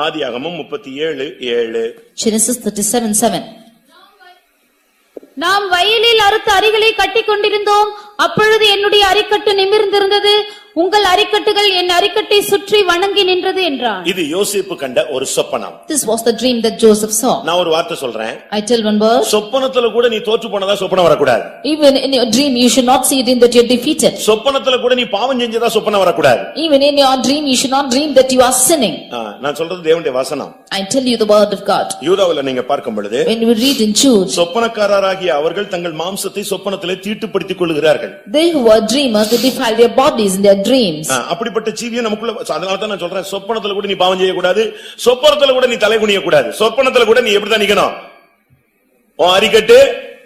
ஆதியாகமம் 37:7. Genesis 37:7. நாம் வயலில் அறுத்த அரிகளை கட்டிக் கொண்டிருந்தோம். அப்பொழுது என்னுடைய அரிக்கட்டு நிமிர்ந்திருந்தது. உங்கள் அரிக்கட்டுகள் என் அரிக்கட்டை சுற்றி வணங்கி நின்றது என்றார். இது யோசேப்பு கண்ட ஒரு சொப்பனம். This was the dream that Joseph saw. நான் ஒரு வார்த்தை சொல்றேன். I tell one word. சொப்பனத்துல கூட நீ தோற்று போனதா சொப்பனம் வரக்கூடாது. Even in your dream you should not see it in that you are defeated. சொப்பனத்துல கூட நீ பாவம் செஞ்சதா சொப்பனம் வரக்கூடாது. Even in your dream you should not dream that you are sinning. நான் சொல்றது தேவனுடைய வசனம். I tell you the word of God. யூதாவுல நீங்க பார்க்கும் பொழுது when we read in Jude, சொப்பனக்காரராகிய அவர்கள் தங்கள் மாம்சத்தை சொப்பனத்திலே தீட்டுப்படுத்திக் கொள்கிறார்கள். They who are dreamers they defile their bodies in their dreams. அப்படிப்பட்ட ஜீவியம் நமக்குள்ள. அதனால தான் நான் சொல்றேன், சொப்பனத்துல கூட நீ பாவம் செய்ய கூடாது, சொப்பனத்துல கூட நீ தலை குனிய கூடாது. சொப்பனத்துல கூட நீ எப்படி தான் நிக்கணும்? உன் அரிக்கட்டு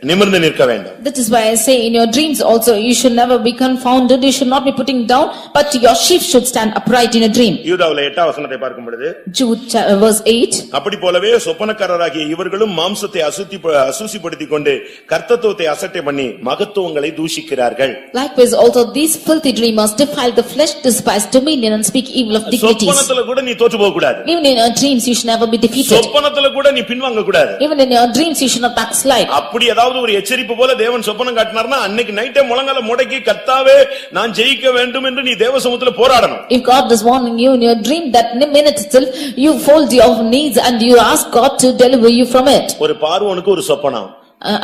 நிமிர்ந்து நிற்க வேண்டும். That is why I say in your dreams also you should never be confounded, you should not be putting down, but your sheep should stand upright in a dream. யூதாவுல 8ஆம் வசனத்தை பார்க்கும் பொழுது Jude verse 8, அப்படி போலவே சொப்பனக்காரராகிய இவர்களும் மாம்சத்தை அசுசிப்படுத்திக் கொண்டு கர்த்தத்துவத்தை அசட்டை பண்ணி மகத்துவங்களை தூஷிக்கிறார்கள். Likewise also these filthy dreamers defile the flesh, despise dominion and speak evil of dignities. சொப்பனத்துல கூட நீ தோற்று போக கூடாது. Even in your dreams you should never be defeated. சொப்பனத்துல கூட நீ பின்வாங்க கூடாது. Even in your dreams you should not backslide. அப்படி ஏதாவது ஒரு எச்சரிப்பு போல தேவன் சொப்பனம் காட்டினார்னா அன்னைக்கு நைட்டே முழங்கால முடக்கி கர்த்தாவே நான் ஜெயிக்க வேண்டும் என்று நீ தேவ சமூகத்துல போராடணும். If God is warning you in your dream, that minute itself you fold your knees and you ask God to deliver you from it. ஒரு பார்வோனுக்கு ஒரு சொப்பனம்.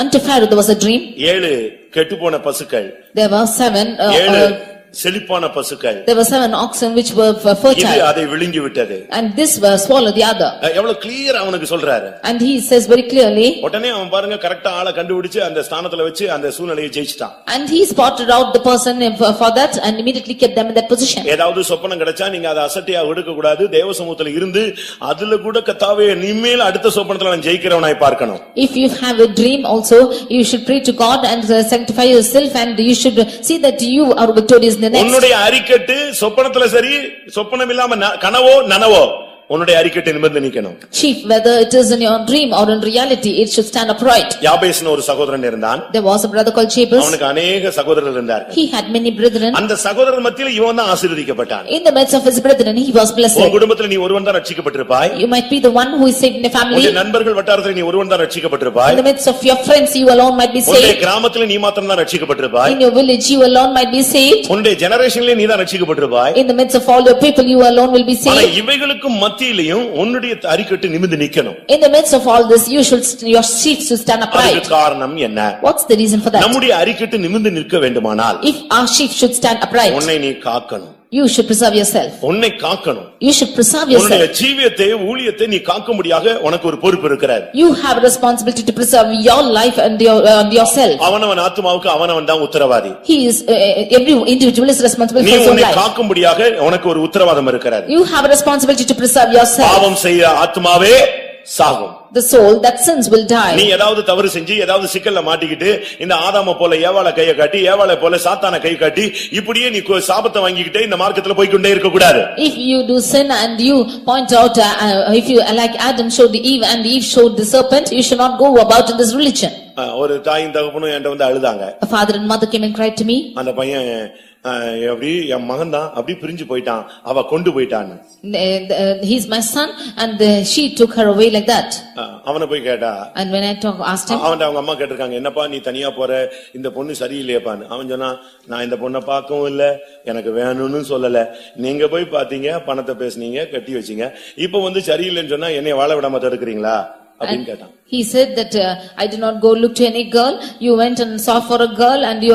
Unto Pharaoh there was a dream. 7 கெட்டுப்போன பசுக்கள். There were 7 செழிப்பான பசுக்கள். There were 7 oxen which were fertile. இது அதை விழுங்கி விட்டது. And this were swallowed the other. எவ்வளவு கிளியர் அவனுக்கு சொல்றாரு. And he says very clearly. உடனே அவன் பாருங்க கரெக்ட்டா ஆளை கண்டுபிடிச்சு அந்த ஸ்தானத்துல வச்சு அந்த சூழ்நிலையை ஜெயிச்சிட்டான். And he spotted out the person for that and immediately kept them in that position. ஏதாவது சொப்பனம் கிடைச்சா நீங்க அதை அசட்டையா விடுக்க கூடாது. தேவ சமூகத்துல இருந்து அதுல கூட கர்த்தாவே இனிமேல் அடுத்த சொப்பனத்துல நான் ஜெயிக்கிறவனாய் பார்க்கணும். If you have a dream also you should pray to God and sanctify yourself and you should see that you are victorious. உன்னுடைய அரிக்கட்டு சொப்பனத்துல சரி, சொப்பனம் இல்லாம கனவோ நனவோ உன்னுடைய அரிக்கட்டை நிமிர்ந்து நிக்கணும். Chief, whether it is in your dream or in reality, it should stand upright. யாபேஸ்னு ஒரு சகோதரன் இருந்தான். There was a brother called Jabez. அவனுக்கு अनेक சகோதரர்கள் இருந்தார்கள். He had many brethren. அந்த சகோதரர் மத்தியில இவன் தான் ஆசீர்வதிக்கப்பட்டான். In the midst of his brethren he was blessed. உன் குடும்பத்துல நீ ஒருவன் தான் ரட்சிக்கப்பட்டிருப்பாய். You might be the one who is saved in the family. உன் நண்பர்கள் வட்டாரத்துல நீ ஒருவன் தான் ரட்சிக்கப்பட்டிருப்பாய். In the midst of your friends you alone might be saved. உன் கிராமத்துல நீ மாத்திரம் தான் ரட்சிக்கப்பட்டிருப்பாய். In your village you alone might be saved. உன் ஜெனரேஷன்ல நீ தான் ரட்சிக்கப்பட்டிருப்பாய். In the midst of all your people you alone will be saved. ஆனா இவைகளுக்கு மத்தியிலயும் அரிக்கட்டு நிமிர்ந்து நிக்கணும். In the midst of all this your sheep should stand upright. அதுக்கு காரணம் என்ன? What's the reason for that? நம்முடைய அரிக்கட்டு நிமிர்ந்து நிற்க வேண்டுமானால் if our sheep should stand upright, உன்னை நீ காக்கணும். You should preserve yourself. உன்னை காக்கணும். You should preserve yourself. உன்னுடைய ஜீவியத்தை ஊழியத்தை நீ காக்கும்படியாக உனக்கு ஒரு பொறுப்பு இருக்கிறது. You have a responsibility to preserve your life and yourself. அவனவன் ஆத்துமாவுக்கு அவனவன் தான் உத்தரவாதி. He is every individual is responsible for his own life. நீ உன்னை காக்கும்படியாக உனக்கு ஒரு உத்தரவாதம் இருக்கிறது. You have a responsibility to preserve yourself. பாவம் செய்ய ஆத்துமாவே சாகும். The soul that sins will die. நீ ஏதாவது தவறு செஞ்சு ஏதாவது சிக்கல்ல மாட்டிக்கிட்டு இந்த ஆதாம போல ஏவாளை கையை காட்டி ஏவாளை போல சாத்தான கை காட்டி இப்படியே நீ சாபத்தை வாங்கிக்கிட்டே இந்த மார்க்கத்துல போய் கொண்டே இருக்க கூடாது. If you do sin and you point out if you like Adam showed Eve and Eve showed the serpent, you should not go about in this religion. ஒரு தாயும் தகப்பனும் என்கிட்ட வந்து அழுதாங்க. A father and mother came and cried to me. அந்த பையன் அப்படி என் மகன் தான் அப்படி பிரிஞ்சு போயிட்டான், அவ கொண்டு போயிட்டான்னு. He's my son and she took her away like that. அவனை போய் கேட்டா. And when I asked him, அவன் அவங்க அம்மா கேட்டிருக்காங்க, என்னப்பா நீ தனியா போற, இந்த பொண்ணு சரியில்லையப்பான்னு. அவன் சொன்னா, நான் இந்த பொண்ணை பார்க்கவும் இல்ல, எனக்கு வேணும்னு சொல்லல, நீங்க போய் பாத்தீங்க, பணத்தை பேசுனீங்க, கட்டி வச்சீங்க, இப்ப வந்து சரியில்லைன்னு சொன்னா என்னைய வாழ விடாம தடுக்கிறீங்களா அப்படின்னு கேட்டான். He said that I did not go look to any girl. You went and saw for a girl and you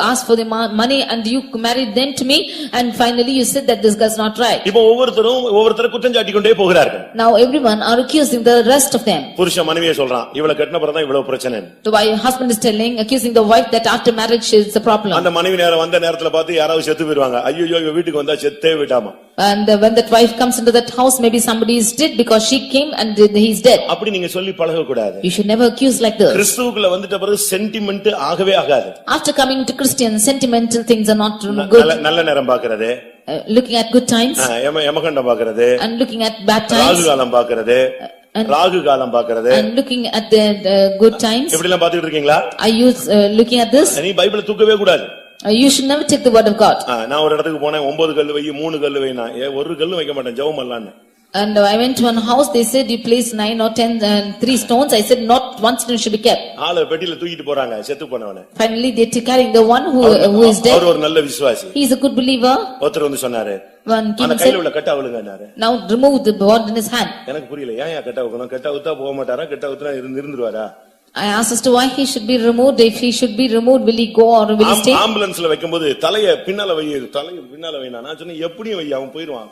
asked for the money and you married them to me and finally you said that this girl's not right. இப்போ ஒவ்வொருத்தரும் குற்றம் சாட்டி கொண்டே போகிறார்கள். Now everyone are accusing the rest of them. புருஷன் மனைவியை சொல்றான், இவளை கட்டின பிறகு தான் இவ்வளவு பிரச்சனை. The husband is accusing the wife that after marriage is the problem. அந்த மனைவி நேரம் வந்த நேரத்துல பார்த்து யாராவது செத்து போயிடுவாங்க, ஐயோ இவ வீட்டுக்கு வந்தா செத்தே விடாமா. And when that wife comes into that house, maybe somebody is dead because she came and he is dead. அப்படி நீங்க சொல்லி பழக கூடாது. You should never accuse like this. கிறிஸ்துவுக்குள்ள வந்துட்ட பிறகு சென்டிமென்ட் ஆகவே ஆகாது. After coming to Christian, sentimental things are not good. நல்ல நேரம் பார்க்கிறது, looking at good times, யமகண்டம் பார்க்கிறது, and looking at bad times, Rahu காலம் பார்க்கிறது, ராகு காலம் பார்க்கிறது, and looking at the good times. இப்படி எல்லாம் பார்த்துட்டு இருக்கீங்களா? Are you looking at this? நீ பைபிளை தூக்கவே கூடாது. You should never take the word of God. நான் ஒரு இடத்துக்கு போனேன், 9 கல்லு வை 3 கல்லு வை, நான் ஒரு கல்லு வைக்க மாட்டேன், ஜெபம் பண்ணலாம்னு. And I went to one house, they said you place 9 or 10 and 3 stones. I said not one stone should be kept. ஆளை பெட்டியில தூக்கிட்டு போறாங்க செத்து போனவனை. Finally they are carrying the one who is dead. அவர் ஒரு நல்ல விசுவாசி. He is a good believer. ஒருத்தர் வந்து சொன்னாரு, One king அந்த கையில உள்ள கட்ட அவளுங்கன்னாரு. now remove the bond in his hand. எனக்கு புரியல, ஏன் கட்ட வைக்கணும்? கட்ட ஊத்தா போக மாட்டாரா? கட்ட ஊத்தா இருந்துருவாரா? I asked as to why he should be removed. If he should be removed, will he go or will he stay? ஆம்புலன்ஸ்ல வைக்கும்போது தலைய பின்னால வை, தலைய பின்னால வைனா நான் சொன்னேன் எப்படியும் வை, அவன் போயிடுவான்.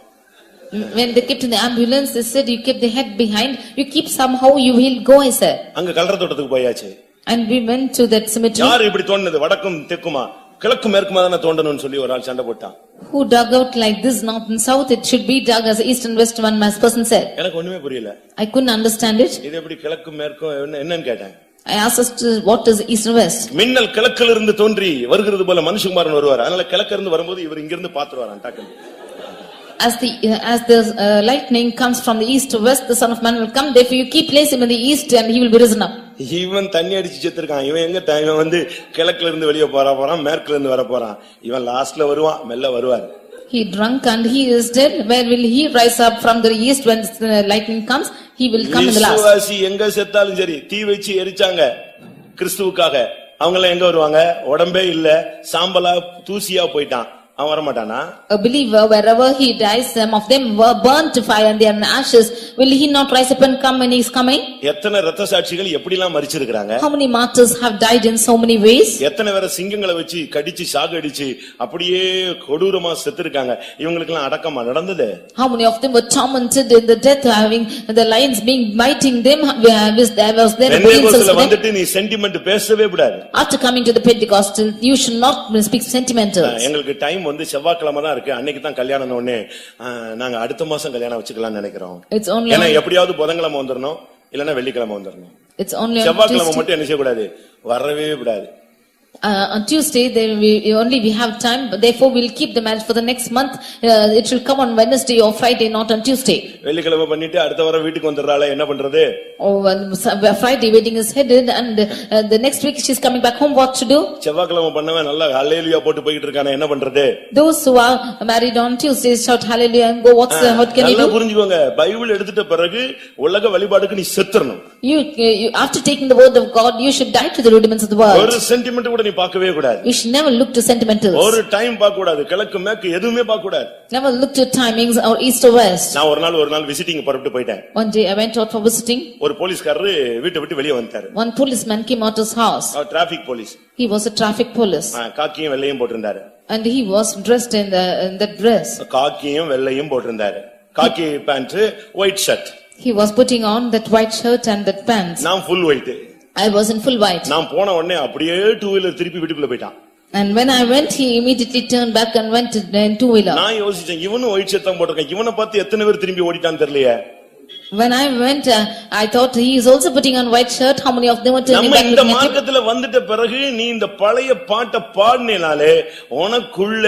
When they kept in the ambulance, they said you keep the head behind, you keep somehow you will go, I said. அங்க கல்ற தோட்டத்துக்கு போயாச்சு. And we went to that cemetery. யார் இப்படி தோண்டனது? வடக்கும் தெற்குமா கிழக்கு மேற்குமா தான தோண்டணும்னு சொல்லி ஒரு ஆள் சண்டை போட்டான். Who dug out like this north and south? It should be dug as east and west, one person said. எனக்கு ஒண்ணுமே புரியல. I couldn't understand it. இது எப்படி கிழக்கு மேற்கு என்னன்னு கேட்டேன். I asked us to what is east and west. மின்னல் கிழக்கில இருந்து தோன்றி வருகிறது போல மனுஷகுமாரன் வருவார். அதனால கிழக்கு இருந்து வரும்போது இவர் இங்க இருந்து பாத்துவாராம் டக்கு. As the lightning comes from the east to west, the son of man will come. Therefore you keep place him in the east and he will be risen up. இவன் தண்ணி அடிச்சு செத்துருக்கான். இவன் எங்க இவன் வந்து கிழக்குல இருந்து வெளியே போறான், மேற்குல இருந்து வர போறான். இவன் லாஸ்ட்ல வருவான், மெல்ல வருவார். He drunk and he is dead. Where will he rise up from the east when the lightning comes? He will come in the last. விசுவாசி எங்க செத்தாலும் சரி, தீ வச்சு எரிச்சாங்க கிறிஸ்துவுக்காக. அவங்க எல்லாம் எங்க வருவாங்க? உடம்பே இல்ல, சாம்பலா தூசியா போயிட்டான். அவன் வர மாட்டானா? A believer, wherever he dies, some of them were burnt to fire and they are in ashes. Will he not rise up and come when he is coming? எத்தனை இரத்த சாட்சிகள் எப்படிலாம் மரிச்சிருக்காங்க? How many martyrs have died in so many ways? எத்தனை பேரை சிங்கங்களை வச்சு கடிச்சு சாகடிச்சு அப்படியே கொடூரமா செத்துருக்காங்க. இவங்களுக்கெல்லாம் அடக்கமா நடந்தது? How many of them were tormented in the death, having the lions being biting them? Was there பெந்தேகோஸ்துல வந்துட்டு நீ சென்டிமெண்ட் பேசவே கூடாது. After coming to the Pentecostal, you should not speak sentimentals. எங்களுக்கு டைம் வந்து செவ்வாய்க்கிழமை தான் இருக்கு. அன்னைக்கு தான் கல்யாணம். ஒண்ணே நாங்க அடுத்த மாசம் கல்யாணம் வச்சுக்கலாம்னு நினைக்கிறோம். ஏன்னா எப்படியாவது புதன்கிழமை வந்துடணும், இல்லன்னா வெள்ளிக்கிழமை வந்துடணும். செவ்வாய்க்கிழமை மட்டும் என்ன செய்யக்கூடாது, வரவே கூடாது. On Tuesday we have time, but therefore we'll keep the marriage for the next month. It will come on Wednesday or Friday, not on Tuesday. வெள்ளிக்கிழமை பண்ணிட்டு அடுத்த வாரம் வீட்டுக்கு வந்துறாளே, என்ன பண்றது? Friday wedding is headed and the next week she's coming back home. What to do? செவ்வாய்க்கிழமை பண்ணவன் நல்லா ஹல்லேலூயா போட்டு போயிட்டு இருக்கானே, என்ன பண்றது? Those who are married on Tuesday shout hallelujah and go. What can you do? புரிஞ்சுக்கோங்க, பைபிள் எடுத்துட்ட பிறகு உலக வழிபாடுக்கு நீ செத்துறணும். You after taking the word of God, you should die to the rudiments of the world. ஒரு sentiment கூட நீ பார்க்கவே கூடாது. You should never look to sentimentals. ஒரு டைம் பார்க்க கூடாது, கிழக்கு மேற்கு எதுவுமே பார்க்க கூடாது. Never look to timings or east or west. நான் ஒரு நாள் விசிட்டிங் புறப்பட்டு போயிட்டேன். One day I went out for visiting. ஒரு போலீஸ்காரர் வீட்டை விட்டு வெளியே வந்தாரு. One policeman came out of his house. Traffic police. He was a traffic police. காக்கியும் வெள்ளையும் போட்டிருந்தாரு. And he was dressed in the dress. காக்கியும் வெள்ளையும் போட்டிருந்தாரு. Khaki pant, white shirt. He was putting on that white shirt and that pants. நான் full white. I was in full white. நான் போன உடனே அப்படியே டூ வீலர் திருப்பி வீட்டுக்குள்ள போயிட்டான். And when I went, he immediately turned back and went in two wheeler. நான் யோசிச்சேன், இவனும் ஒயிட் ஷர்ட் தான் போட்டிருக்கான், இவனை பார்த்து எத்தனை பேர் திரும்பி ஓடிட்டான்னு தெரியலையே. When I went, I thought he is also putting on white shirt. How many of them were turning back? நம்ம இந்த மார்க்கத்துல வந்துட்ட பிறகு நீ இந்த பழைய பாட்டை பாடினாலே உனக்குள்ள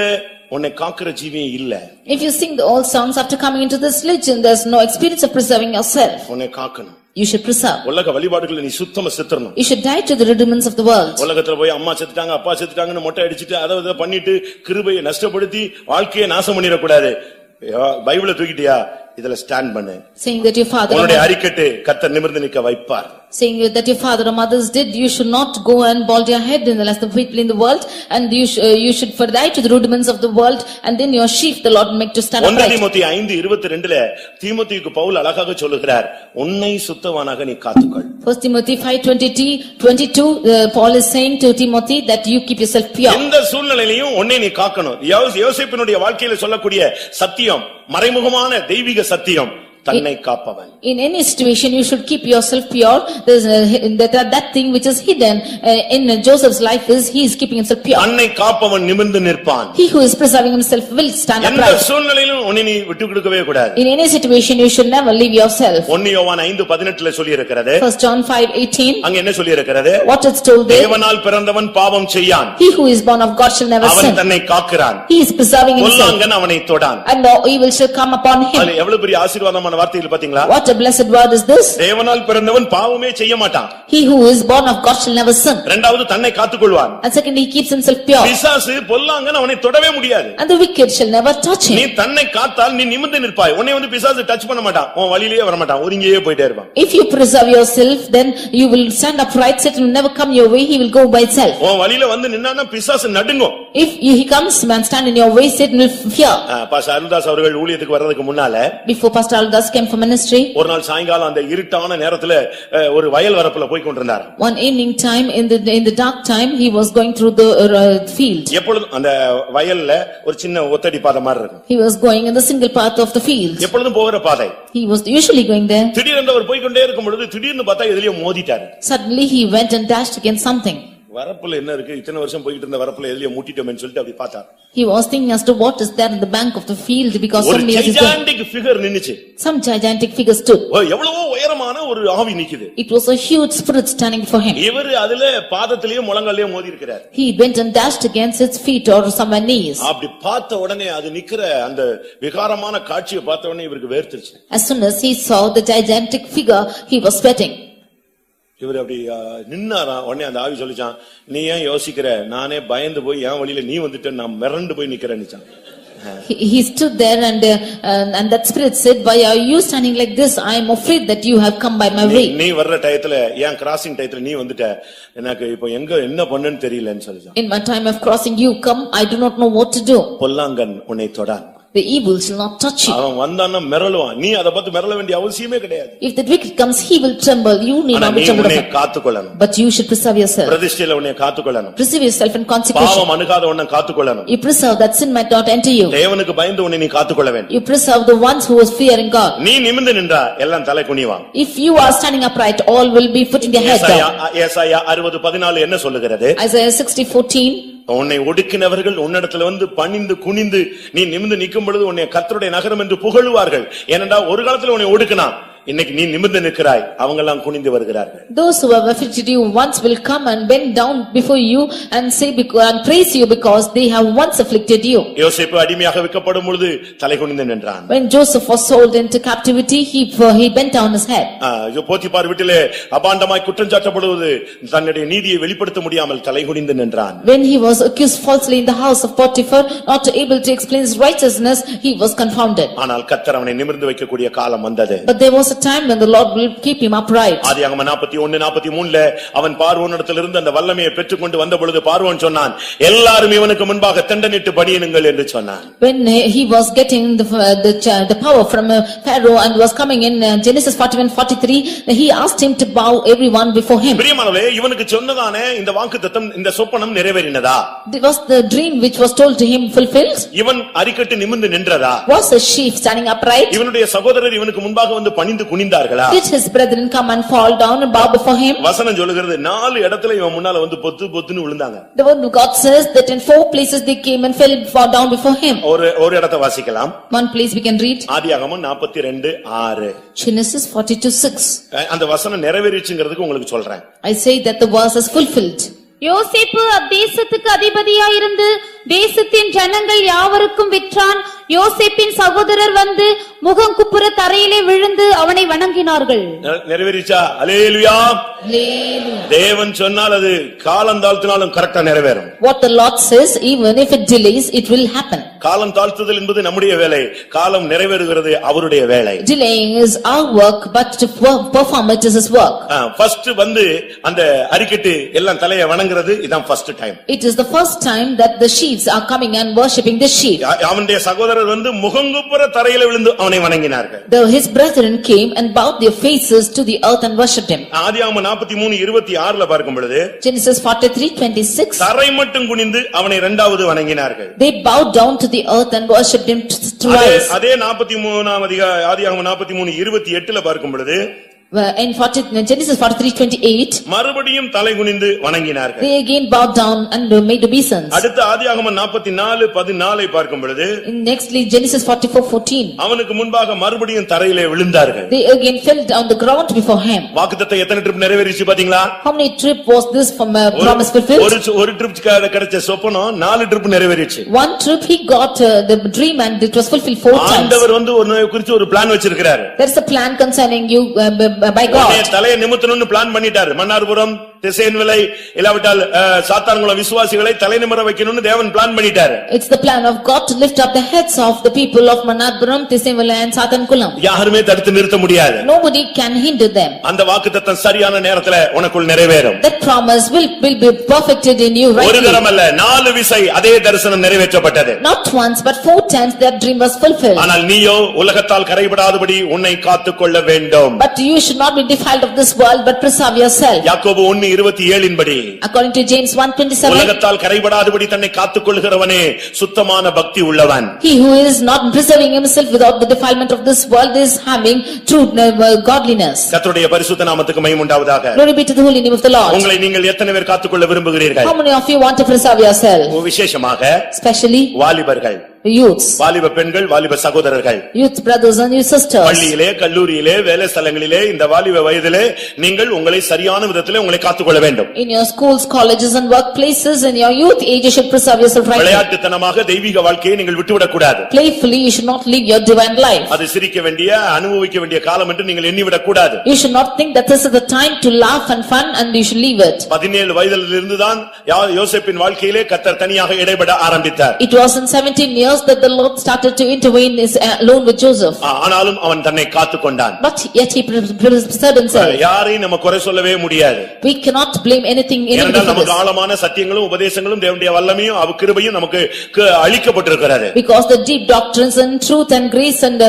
உன்னை காக்குற ஜீவியம் இல்ல. If you sing the old songs after coming into this religion, there's no experience of preserving yourself. உன்னை காக்கணும். You should preserve. உலக வழிபாடுகளை நீ சுத்தமா செத்துறணும். You should die to the rudiments of the world. உலகத்துல போய் அம்மா செத்துட்டாங்க, அப்பா செத்துட்டாங்கன்னு மொட்டை அடிச்சிட்டு அதை பண்ணிட்டு கிருபையை நஷ்டப்படுத்தி வாழ்க்கையை நாசம் பண்ணிட கூடாது. பைபிளை தூக்கிட்டியா, இதுல ஸ்டாண்ட் பண்ணு. Saying that your father உன்னுடைய அறிக்கட்டு கர்த்தர் நிமிர்ந்து நிக்க வைப்பார். Saying that your father or mothers did, you should not go and bald your head in the last of people in the world, and you should die to the rudiments of the world, and then your sheep the Lord make to stand upright. 1 தீமோத்தேயு 5:22 தீமோத்தேயுக்கு பவுல் அழகாக சொல்லுகிறார், உன்னை சுத்தவானாக நீ காத்துக்கொள். 1 Timothy 5:22 Paul is saying to Timothy that you keep yourself pure. எந்த சூழ்நிலையிலும் உன்னை நீ காக்கணும். யோசேப்பினுடைய வாழ்க்கையில சொல்லக்கூடிய சத்தியம், மறைமுகமான தெய்வீக சத்தியம், தன்னை காப்பவன். In any situation you should keep yourself pure. There's that thing which is hidden in Joseph's life is he is keeping himself pure. தன்னை காப்பவன் நிமிர்ந்து நிற்பான். He who is preserving himself will stand upright. எந்த சூழ்நிலையிலும் உன்னை நீ விட்டு கொடுக்கவே கூடாது. In any situation you should never leave yourself. 1 யோவான் 5:18 சொல்லி இருக்கிறது. 1 John 5:18 அங்க என்ன சொல்லி இருக்கிறது? What is told there? தேவனால் பிறந்தவன் பாவம் செய்யான். He who is born of God shall never sin. அவன் தன்னை காக்கிறான். He is preserving himself. பொல்லாங்கன் அவனை தொடான். And no evil shall come upon him. அது எவ்வளவு பெரிய ஆசீர்வாதமான அந்த வார்த்தையில் பாத்தீங்களா? What a blessed word is this? தேவனால் பிறந்தவன் பாவமே செய்ய மாட்டான். He who is born of God shall never sin. இரண்டாவது தன்னை காத்துக்கொள்வான். And secondly, he keeps himself pure. பிசாசு பொல்லாங்கன் அவனை தொடவே முடியாது. And the wicked shall never touch நீ him. தன்னை காத்தால் நீ நிமிர்ந்து நிற்பாய். உன்னை வந்து பிசாசு டச் பண்ண மாட்டான். உன் வழியிலேயே வர மாட்டான். ஒதுங்கியே போயிட்டே இருப்பான். If you preserve yourself, then you will stand upright, Satan will never come your way, he will go by itself. உன் வழியில வந்து நின்னானா பிசாசு நடுங்கும். If he comes and stand in your way, Satan will fear. Pastor Aruldas அவர்கள் ஊழியத்துக்கு வர்றதுக்கு முன்னால Before Pastor Aldas came for ministry, ஒரு நாள் சாயங்காலம் அந்த இருட்டான நேரத்துல ஒரு வயல் வரப்புல போய் கொண்டிருந்தார். one evening time in the dark time, he was going through the field. எப்பொழுதும் அந்த வயல்ல ஒரு சின்ன ஒத்தடி பாதை மாதிரி இருக்கும். He was going in the single path of the field. எப்பொழுதும் போகிற பாதை. He was usually going there. திடீரென்று அவர் போய் கொண்டே இருக்கும் பொழுது திடீர்னு பார்த்தா எதிலேயோ மோதிட்டார். Suddenly he went and dashed against something. வரப்புல என்ன இருக்கு, இத்தனை வருஷம் போயிட்டு இருந்த வரப்புல எதிலேயோ முட்டிட்டோம்னு சொல்லிட்டு அப்படி பார்த்தார். He was thinking as to what is there in the bank of the field because so many years ago. ஒரு gigantic figure நின்னுச்சு. Some gigantic figure stood. எவ்வளவோ உயரமான ஒரு ஆவி நிக்குது. It was a huge spirit standing for him. இவர் அதுல பாதத்திலேயே முழங்கால்லயே மோதி இருக்கிறார். He went and dashed against its feet or somewhere knees. அப்படி பார்த்த உடனே அது நிக்கிற அந்த விகாரமான காட்சியை பார்த்த உடனே இவருக்கு வேர்த்துருச்சு. As soon as he saw the gigantic figure, he was sweating. இவர் அப்படி நின்னாரா. உடனே அந்த ஆவி சொல்லிச்சான், நீ ஏன் யோசிக்கிற, நானே பயந்து போய் என் வழியில நீ வந்துட்ட, நான் மிரண்டு போய் நிக்கிறேன்னு. He stood there and that spirit said, why are you standing like this? I am afraid that you have come by my way. நீ வர்ற டயத்துல என் கிராசிங் டயத்துல நீ வந்துட்ட, எனக்கு இப்போ எங்க என்ன பண்ணனும் தெரியலன்னு சொல்லிச்சான். In my time of crossing you come, I do not know what to do. பொல்லாங்கன் உன்னை தொடான். The evil shall not touch you. அவன் வந்தான்னா மிரளுவான். நீ அத பார்த்து மிரள வேண்டிய அவசியமே கிடையாது. If the wicked comes, he will tremble. You need not be trembled. நீ காத்துக்கொள்ளணும். But you should preserve yourself. பிரதிஷ்டையில உன்னை காத்துக்கொள்ளணும். Preserve yourself in consecration. பாவம் அணுகாத உன்னை காத்துக்கொள்ளணும். You preserve that sin might not enter you. தேவனுக்கு பயந்து உன்னை நீ காத்துக்கொள்ள வேண்டும். You preserve the ones who was fearing God. நீ நிமிர்ந்து நின்றா எல்லாம் தலை குனிவான். If you are standing upright, all will be putting their head down. ஏசாயா 60:14 என்ன சொல்லுகிறது? Isaiah 60:14. உன்னை ஒடுக்கினவர்கள் உன்னிடத்துல வந்து பணிந்து குனிந்து நீ நிமிர்ந்து நிற்கும் பொழுது உன்னை கர்த்தருடைய நகரம் என்று புகழுவார்கள். ஏனென்றால் ஒரு காலத்துல உன்னை ஒடுக்கினான், இன்னைக்கு நீ நிமிர்ந்து நிற்கிறாய், அவங்க எல்லாம் குனிந்து வருகிறார்கள். Those who have afflicted you once will come and bend down before you and say and praise you because they have once afflicted you. யோசேப்பு அடிமையாக விற்கப்படும் பொழுது தலை குனிந்து நின்றான். When Joseph was sold into captivity, he bent down his head. Potiphar வீட்டிலே அபாண்டமாய் குற்றம் சாட்டப்படுவது தன்னுடைய நீதியை வெளிப்படுத்த முடியாமல் தலை குனிந்து நின்றான். When he was accused falsely in the house of Potiphar, not able to explain his righteousness, he was confounded. ஆனால் கர்த்தர் அவனை நிமிர்ந்து வைக்கக்கூடிய காலம் வந்தது. But there was a time when the Lord will keep him upright. ஆதியாகமம் 41:43 அவன் பார்வோனிடத்திலிருந்து அந்த வல்லமையை பெற்றுக்கொண்டு வந்த பொழுது பார்வோன் சொன்னான், எல்லாரும் இவனுக்கு முன்பாக தண்டனிட்டு பணியுங்கள் என்று சொன்னான். When he was getting the power from Pharaoh and was coming in Genesis 41:43, he asked him to bow everyone before him. பிரியமானவர்களே, இவனுக்கு சொன்னதானே இந்த வாக்குத்தத்தம், இந்த சொப்பனம் நிறைவேறினதா? Was the dream which was told to him fulfilled? இவன் அரிக்கட்டு நிமிர்ந்து நின்றதா? Was a sheep standing upright? இவனுடைய சகோதரர் இவனுக்கு முன்பாக வந்து பணிந்து குனிந்தார்களா? Did his brethren come and fall down and bow before him? வசனம் சொல்லுகிறது 4 இடத்துல இவன் முன்னால வந்து பொத்துன்னு விழுந்தாங்க. The word of God says that in 4 places they came and fell down before him. ஒரு இடத்தை வாசிக்கலாம். One place we can read. ஆதியாகமம் 42:6. Genesis 42:6. அந்த வசனம் நிறைவேறிச்சுங்கிறதுக்கு உங்களுக்கு சொல்றேன். I say that the verse is fulfilled. யோசேப்பு அத்தேசத்துக்கு அதிபதியாயிருந்து தேசத்தின் ஜனங்கள் யாவருக்கும் விற்றான். யோசேப்பின் சகோதரர் வந்து முகங்குப்புற தரையிலே விழுந்து அவனை வணங்கினார்கள். நிறைவேறிச்சா? அல்லேலூயா. தேவன் சொன்னால் அது காலம் தாழ்த்தினாலும் கரெக்டா நிறைவேறும். What the Lord says, even if it delays, it will happen. காலம் தாழ்த்துதல் என்பது நம்முடைய வேலை, காலம் நிறைவேறுகிறது அவருடைய வேலை. Delaying is our work, but to perform it is his work. First வந்து அந்த அரிக்கட்டு எல்லாம் தலையை வணங்குறது இதான் first time. It is the first time that the sheaves are coming and worshipping the sheep. அவனுடைய சகோதரர் வந்து முகங்குப்புற தரையில விழுந்து அவனை வணங்கினார்கள். His brethren came and bowed their faces to the earth and worshipped him. ஆதியாகமம் 43:26 பார்க்கும் பொழுது Genesis 43:26. தரை மட்டும் குனிந்து அவனை இரண்டாவது வணங்கினார்கள். They bowed down to the earth and worshipped him twice. அதே 43 ஆதியாகமம் 43:28 பார்க்கும் பொழுது In Genesis 43:28, மறுபடியும் தலை குனிந்து வணங்கினார்கள். they again bowed down and made obeisance. அடுத்து ஆதியாகமம் 44:14 பார்க்கும் பொழுது Nextly Genesis 44:14, அவனுக்கு முன்பாக மறுபடியும் தரையிலே விழுந்தார்கள். they again fell on the ground before him. வாக்குத்தத்தம் எத்தனை ட்ரிப் நிறைவேறிச்சு பாத்தீங்களா? How many trip was this from promise fulfilled? ஒரு ட்ரிப் கிடைச்ச சொப்பனம் 4 trip நிறைவேறிச்சு. One trip he got the dream and it was fulfilled 4 times. ஆண்டவர் ஒன்னு குறித்து ஒரு பிளான் வச்சிருக்கிறார். There is a plan concerning you by God. தலையை நிமித்தணும்னு பிளான் பண்ணிட்டாரு. மன்னார்புரம் திசையன்விலை இல்லாவிட்டால் சாத்தான்குளம் விசுவாசிகளை தலைநிமிர வைக்கணும்னு தேவன் பிளான் பண்ணிட்டாரு. It's the plan of God to lift up the heads of the people of Mannarpuram, Thisenvala and Sathankulam. யாருமே தடுத்து நிறுத்த முடியாது. Nobody can hinder them. அந்த வாக்குத்தத்தம் சரியான நேரத்துல உனக்குள் நிறைவேறும். That promise will be perfected in you right ஒரு now. தரம் அல்ல 4 விசை அதே தரிசனம் நிறைவேற்றப்பட்டது. Not once but 4 times that dream was fulfilled. ஆனால் நீயோ உலகத்தால் கரைபடாதபடி உன்னை காத்துக்கொள்ள வேண்டும். But you should not be defiled of this world but preserve yourself. யாக்கோபு 1:27 படி According to James 1:27, உலகத்தால் கரைபடாதபடி தன்னை காத்துக்கொள்கிறவனே சுத்தமான பக்தி உள்ளவன். he who is not preserving himself without the defilement of this world is having true godliness. கர்த்தருடைய பரிசுத்த நாமத்துக்கு மகிமை உண்டாவதாக. Glory be to the holy name of the Lord. உங்களை நீங்கள் எத்தனை பேர் காத்துக்கொள்ள விரும்புகிறீர்கள்? How many of you want to preserve yourself? விசேஷமாக Especially வாலிபர்கள், youths, வாலிப பெண்கள், வாலிப சகோதரர்கள், youth brothers and youth sisters. பள்ளியிலே, கல்லூரியிலே, வேலை ஸ்தலங்களிலே இந்த வாலிப வயதிலே நீங்கள் உங்களை சரியான விதத்திலே உங்களை காத்துக்கொள்ள வேண்டும். In your schools, colleges and workplaces, in your youth age you should preserve yourself rightly. விளையாட்டுத்தனமாக தெய்வீக வாழ்க்கையை நீங்கள் விட்டுவிடக் கூடாது. Playfully you should not live your divine life. அது சிரிக்க வேண்டிய, அனுபவிக்க வேண்டிய காலம் என்று நீங்கள் எண்ணிவிடக் கூடாது. You should not think that this is the time to laugh and fun and you should leave it. 17 வயதிலிருந்து தான் யோசேப்பின் வாழ்க்கையிலே கர்த்தர் தனியாக இடைபட ஆரம்பித்தார். It was in 17 years that the Lord started to intervene alone with Joseph. ஆனாலும் அவன் தன்னை காத்துக்கொண்டான். But yet he preserved himself. யாரையும் நம்ம குறை சொல்லவே முடியாது. We cannot blame anything in ஏனென்றால் நமக்கு ஆழமான சத்தியங்களும் உபதேசங்களும் தேவனுடைய வல்லமையும் கிருபையும் நமக்கு அளிக்கப்பட்டிருக்கிறது. Because the deep doctrines and truth and grace and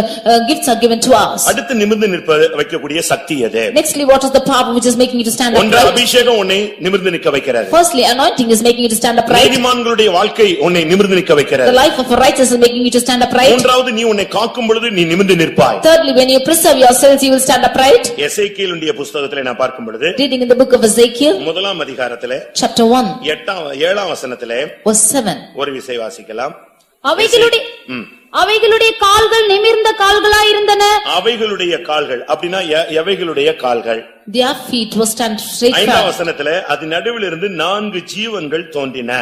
gifts are given to us. அடுத்து நிமிர்ந்து நிற்ப வைக்கக்கூடிய சக்தி எது? Nextly, what is the power which is making you to stand ஒன்று upright? அபிஷேகம் உன்னை நிமிர்ந்து நிற்க வைக்கிறது. Firstly, anointing is making you to stand upright. நீதிமான்களுடைய வாழ்க்கை உன்னை நிமிர்ந்து நிற்க வைக்கிறது. The life of a righteous is making you to stand upright. மூன்றாவது நீ உன்னை காக்கும் பொழுது நீ நிமிர்ந்து நிற்பாய். Thirdly, when you preserve yourselves you will stand upright. எசேக்கியேலுடைய புத்தகத்திலே நான் பார்க்கும் பொழுது Reading in the book of Ezekiel, முதலாம் அதிகாரத்திலே chapter 1, 7ஆம் வசனத்திலே verse 7. ஒரு விசை வாசிக்கலாம். அவைகளுடைய கால்கள் நிமிர்ந்த கால்களாயிருந்தன. அவைகளுடைய கால்கள் அப்படினா எவைகளுடைய கால்கள்? Their feet were stand straight. 5ஆம் வசனத்திலே அது நடுவில் இருந்து 4 ஜீவன்கள் தோன்றின.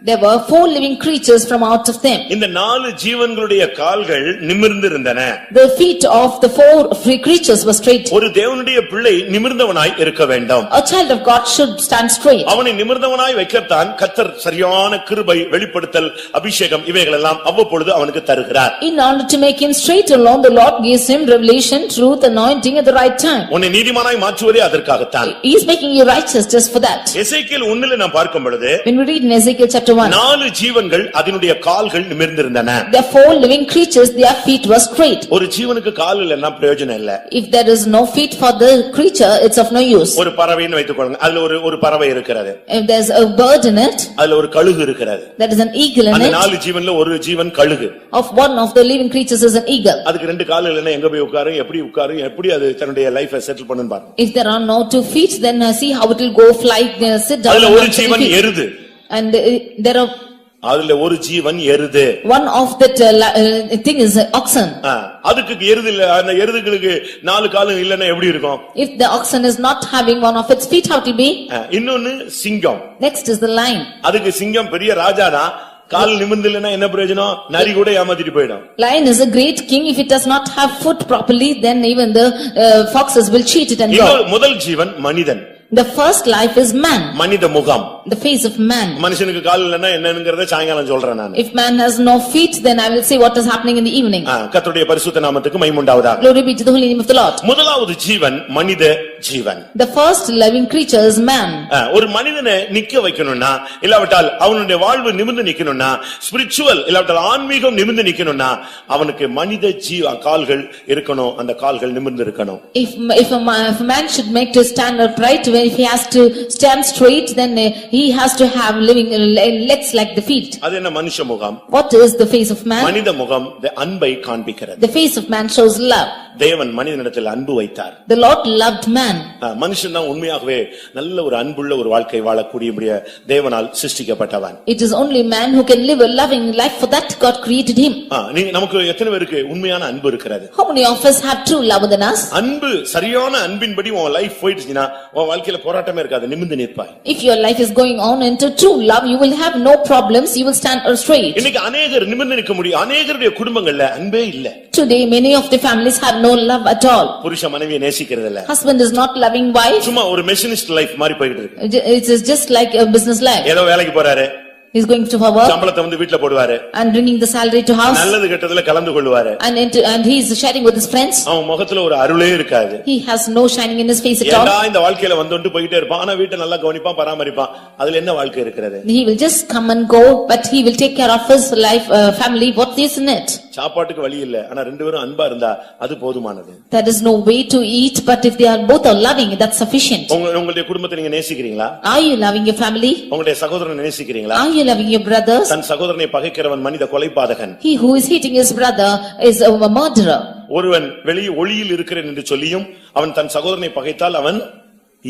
There were 4 living creatures from out of them. இந்த 4 ஜீவன்களுடைய கால்கள் நிமிர்ந்து இருந்தன. The feet of the 4 free creatures were straight. ஒரு தேவனுடைய பிள்ளை நிமிர்ந்தவனாய் இருக்க வேண்டும். A child of God should stand straight. அவனை நிமிர்ந்தவனாய் வைக்கத்தான் கர்த்தர் சரியான கிருபை, வெளிப்படுத்தல், அபிஷேகம் இவைகள் எல்லாம் அவ்வப்பொழுது அவனுக்கு தருகிறார். In order to make him straight alone, the Lord gives him revelation, truth, anointing at the right time. உன்னை நீதிமானாய் மாற்றுவதே அதற்காகத்தான். He is making you righteous just for that. எசேக்கியேல் 1ல நாம் பார்க்கும் பொழுது When we read in Ezekiel chapter 1, 4 ஜீவன்கள் அதனுடைய கால்கள் நிமிர்ந்திருந்தன. the 4 living creatures, their feet were straight. ஒரு ஜீவனுக்கு கால் இல்லன்னா பிரயோஜனம் இல்ல. If there is no feet for the creature, it's of no use. ஒரு பறவைன்னு வைத்துக்கொள்ளுங்க. அதுல ஒரு பறவை இருக்கிறது. If there's a bird in it, அதுல ஒரு கழுகு இருக்கிறது. there is an eagle in அந்த it. 4 ஜீவன்ல ஒரு ஜீவன் கழுகு. Of one of the living creatures is an eagle. அதுக்கு 2 கால் இல்லன்னா எங்க போய் உட்காரும், எப்படி அது தன்னுடைய லைஃபை செட்டில் பண்ணுன்னு பாருங்க. If there are no 2 feet, then see how it will go fly, sit down. அதுல ஒரு ஜீவன் எருது. And there are அதுல ஒரு ஜீவன் எருது. one of that thing is oxen. அதுக்கு எருது இல்ல, அந்த எருதுகளுக்கு 4 கால் இல்லன்னா எப்படி இருக்கும்? If the oxen is not having one of its feet, how it will be? இன்னொன்னு சிங்கம். Next is the lion. அதுக்கு சிங்கம் பெரிய ராஜாதான். கால் நிமிர்ந்தில்லைன்னா என்ன பிரயோஜனம்? நரி கூட ஏமாத்திட்டு போயிடும். Lion is a great king. If it does not have foot properly, then even the foxes will cheat it and go. முதல் ஜீவன் மனிதன். The first life is man. மனித முகம். The face of man. மனுஷனுக்கு கால் இல்லன்னா என்னங்கறதை சாயங்காலம் சொல்றேன் நான். If man has no feet, then I will say what is happening in the evening. கர்த்தருடைய பரிசுத்த நாமத்துக்கு மகிமை உண்டாவதாக. Glory be to the holy name of the Lord. முதலாவது ஜீவன் மனித ஜீவன். The first living creature is man. ஒரு மனிதனை நிக்க வைக்கணும்னா, இல்லாவிட்டால் அவனுடைய வாழ்வு நிமிர்ந்து நிக்கணும்னா, ஸ்பிரிச்சுவல் இல்லாவிட்டால் ஆன்மீகம் நிமிர்ந்து நிக்கணும்னா, அவனுக்கு மனித கால்கள் இருக்கணும். அந்த கால்கள் நிமிர்ந்து இருக்கணும். If a man should make to stand upright, if he has to stand straight, then he has to have living legs like the feet. அது என்ன மனுஷ முகம்? What is the face of man? மனித முகம் அன்பை காண்பிக்கிறது. The face of man shows love. தேவன் மனிதனிடத்தில் அன்பு வைத்தார். The Lord loved man. மனுஷன் தான் உண்மையாகவே நல்ல ஒரு அன்புள்ள ஒரு வாழ்க்கை வாழக்கூடிய தேவனால் சிருஷ்டிக்கப்பட்டவன். It is only man who can live a loving life, for that God created him. நமக்கு எத்தனை பேருக்கு உண்மையான அன்பு இருக்கிறது? How many of us have true love within us? அன்பு சரியான அன்பின்படி உன் லைஃப் போயிடுச்சுனா உன் வாழ்க்கையில போராட்டமே இருக்காது, நிமிர்ந்து நிற்பாய். If your life is going on into true love, you will have no problems, you will stand straight. இன்னைக்கு अनेகர் நிமிர்ந்து நிற்க முடியும். अनेகருடைய குடும்பங்கள்ல அன்பே இல்ல. Today many of the families have no love at all. புருஷ மனைவியை நேசிக்கிறது இல்ல. Husband is not loving wife. சும்மா ஒரு மெஷினிஸ்ட் லைஃப் மாதிரி போயிட்டு இருக்கு. It is just like a business life. ஏதோ வேலைக்கு போறாரு, He is going to work சம்பளத்தை வந்து வீட்ல போடுவாரு, and bringing the salary to house, நல்லது கெட்டதுல கலந்து கொள்வாரு, and he is sharing with his friends. அவன் முகத்துல ஒரு அருளே இருக்காது. He has no shining in his face at all. ஏண்டா இந்த வாழ்க்கையில வந்துட்டு போயிட்டே இருப்பான், ஆனா வீட்டை நல்லா கவனிப்பான், பராமரிப்பான். அதுல என்ன வாழ்க்கை இருக்கிறது? He will just come and go, but he will take care of his life, family. What is in it? சாப்பாட்டுக்கு வழி இல்ல, ஆனா ரெண்டு பேரும் அன்பா இருந்தா அது போதுமானது. There is no way to eat, but if they are both are loving, that's sufficient. உங்களுடைய குடும்பத்தை நீங்க நேசிக்கிறீங்களா? Are you loving your family? உங்களுடைய சகோதரனை நேசிக்கிறீங்களா? Are you loving your brothers? தன் சகோதரனை பகைக்கிறவன் மனித கொலைபாதகன். He who is hating his brother is a murderer. ஒருவன் வெளியே ஒளியில் இருக்கிறேன் என்று சொல்லியும் அவன் தன் சகோதரனை பகைத்தால் அவன்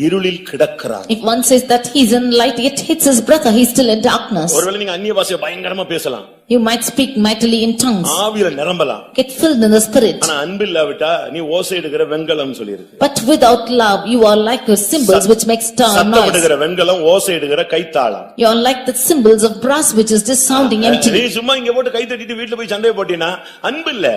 இருளில் கிடக்கிறான். If one says that he is in light yet hates his brother, he is still in darkness. ஒருவேளை நீங்க அந்நிய பாஷையை பயங்கரமா பேசலாம், You might speak mightily in tongues, ஆவியில நிரம்பலாம், get filled in the spirit, ஆனா அன்பு இல்லாவிட்டா நீ ஓசை எடுக்கிற வெண்கலம் சொல்லிருக்கு. but without love you are like the cymbals which makes சத்தம் noise. எடுக்கிற வெண்கலம், ஓசை எடுக்கிற கைத்தாளம். You are like the cymbals of brass which is just sounding empty. நீ சும்மா இங்க போட்டு கை தட்டிட்டு வீட்டுல போய் சண்டை போட்டினா அன்பு இல்ல.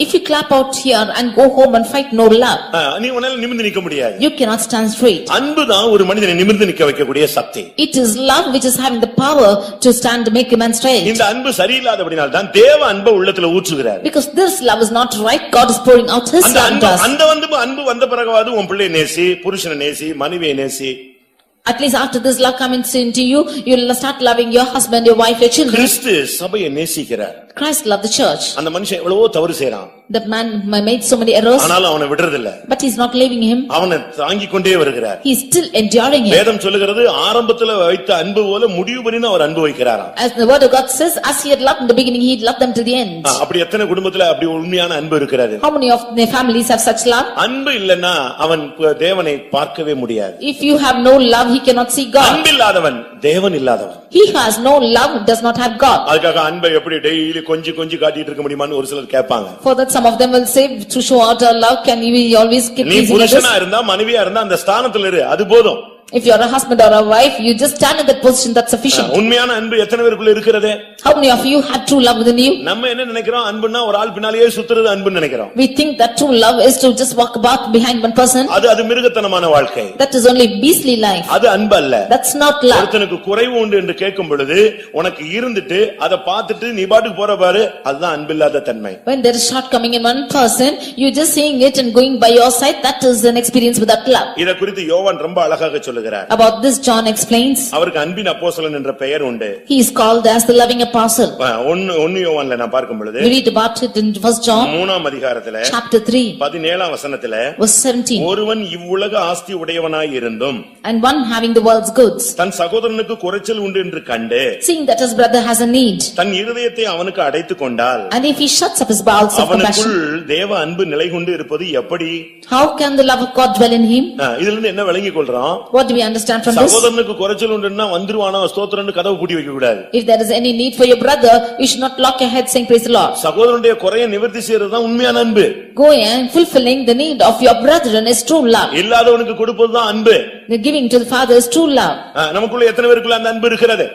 If you clap out here and go home and fight, no love. நீ உன்னால நிமிர்ந்து நிக்க முடியாது. You cannot stand straight. அன்புதான் ஒரு மனிதனை நிமிர்ந்து நிக்க வைக்கக்கூடிய சக்தி. It is love which is having the power to stand to make a man straight. இந்த அன்பு சரியில்லாதபடியால் தான் தேவ அன்பை உள்ளத்துல ஊற்றுகிறார். Because this love is not right, God is pouring out his love to us. அந்த அன்பு வந்த பிறகுவாது உன் பிள்ளையை நேசி, புருஷனை நேசி, மனைவியை நேசி. At least after this love comes into you, you will start loving your husband, your wife, your children. கிறிஸ்து சபையை நேசிக்கிறார். Christ loved the church. அந்த மனுஷன் எவ்வளவோ தவறு செய்றான். That man made so many errors. ஆனாலும் அவனை விடுறதில்ல. But he is not leaving him. அவனை தாங்கிக் கொண்டே வருகிறார். He is still enduring him. வேதம் சொல்லுகிறது ஆரம்பத்துல வைத்த அன்பு போல முடிவு வரைக்கும் அவர் அன்பு வைக்கிறாராம். As the word of God says, as he had loved in the beginning, he loved them to the end. அப்படி எத்தனை குடும்பத்துல அப்படி உண்மையான அன்பு இருக்கிறது? How many of their families have such love? அன்பு இல்லன்னா அவன் தேவனை பார்க்கவே முடியாது. If you have no love, he cannot see God. அன்பில்லாதவன் தேவன் இல்லாதவன். He has no love, does not have God. அதுக்காக அன்பை எப்படி டெய்லி கொஞ்சி காட்டிட்டு இருக்க முடியுமான்னு ஒரு சிலர் கேட்பாங்க. For that some of them will say, to show out our love, can we always keep நீ pleasing புருஷனா others? இருந்தா மனைவியா இருந்தா அந்த ஸ்தானத்துல இரு, அது போதும். If you are a husband or a wife, you just stand in that position, that's sufficient. உண்மையான அன்பு எத்தனை பேருக்குள்ள இருக்கிறது? How many of you have true love within you? நம்ம என்ன நினைக்கிறோம்? அன்புனா ஒரு ஆள் பின்னாலேயே சுத்துறது அன்புன்னு நினைக்கிறோம். We think that true love is to just walk about behind one person. அது மிருகத்தனமான வாழ்க்கை. That is only beastly life. அது அன்பு அல்ல. That's not love. ஒருத்தனுக்கு குறைவு உண்டு என்று கேட்கும் பொழுது உனக்கு இருந்துட்டு அதை பார்த்துட்டு நீ பாட்டுக்கு போற பாரு, அதுதான் அன்பில்லாத தன்மை. When there is shortcoming in one person, you just seeing it and going by your side, that is an experience without love. இத குறித்து யோவான் ரொம்ப அழகாக சொல்லுகிறார். About this John explains. அவருக்கு அன்பின் அப்போஸ்தலன் என்ற பெயர் உண்டு. He is called as the loving apostle. ஒன்னு யோவான்ல நான் பார்க்கும் பொழுது We read about it in 1 John 3ஆம் அதிகாரத்திலே chapter 3 17ஆம் வசனத்திலே verse 17. ஒருவன் இவ்வுலக ஆஸ்தி உடையவனாய் இருந்தும் And one having the world's goods, தன் சகோதரனுக்கு குறைச்சல் உண்டு என்று கண்டு seeing that his brother has a need, தன் இருதயத்தை அவனுக்கு அடைத்துக் கொண்டால் and if he shuts up his bowels of அவனுக்குள் compassion, தேவ அன்பு நிலை கொண்டு இருப்பது எப்படி? how can the love of God dwell in him? இதுல இருந்து என்ன விளங்கிக் கொள்றோம்? What do we understand from this? சகோதரனுக்கு குறைச்சல் உண்டுன்னா வந்துருவானா ஸ்தோத்திரம்னு கதவு பூட்டி வைக்க கூடாது. If there is any need for your brother, you should not lock your head saying praise the Lord. சகோதரனுடைய குறையை நிவர்த்தி செய்யறதுதான் உண்மையான அன்பு. Going and fulfilling the need of your brethren is true love. இல்லாதவனுக்கு கொடுப்பதுதான் அன்பு. The giving to the Father is true love. நமக்குள்ள எத்தனை பேருக்குள்ள அந்த அன்பு இருக்கிறது?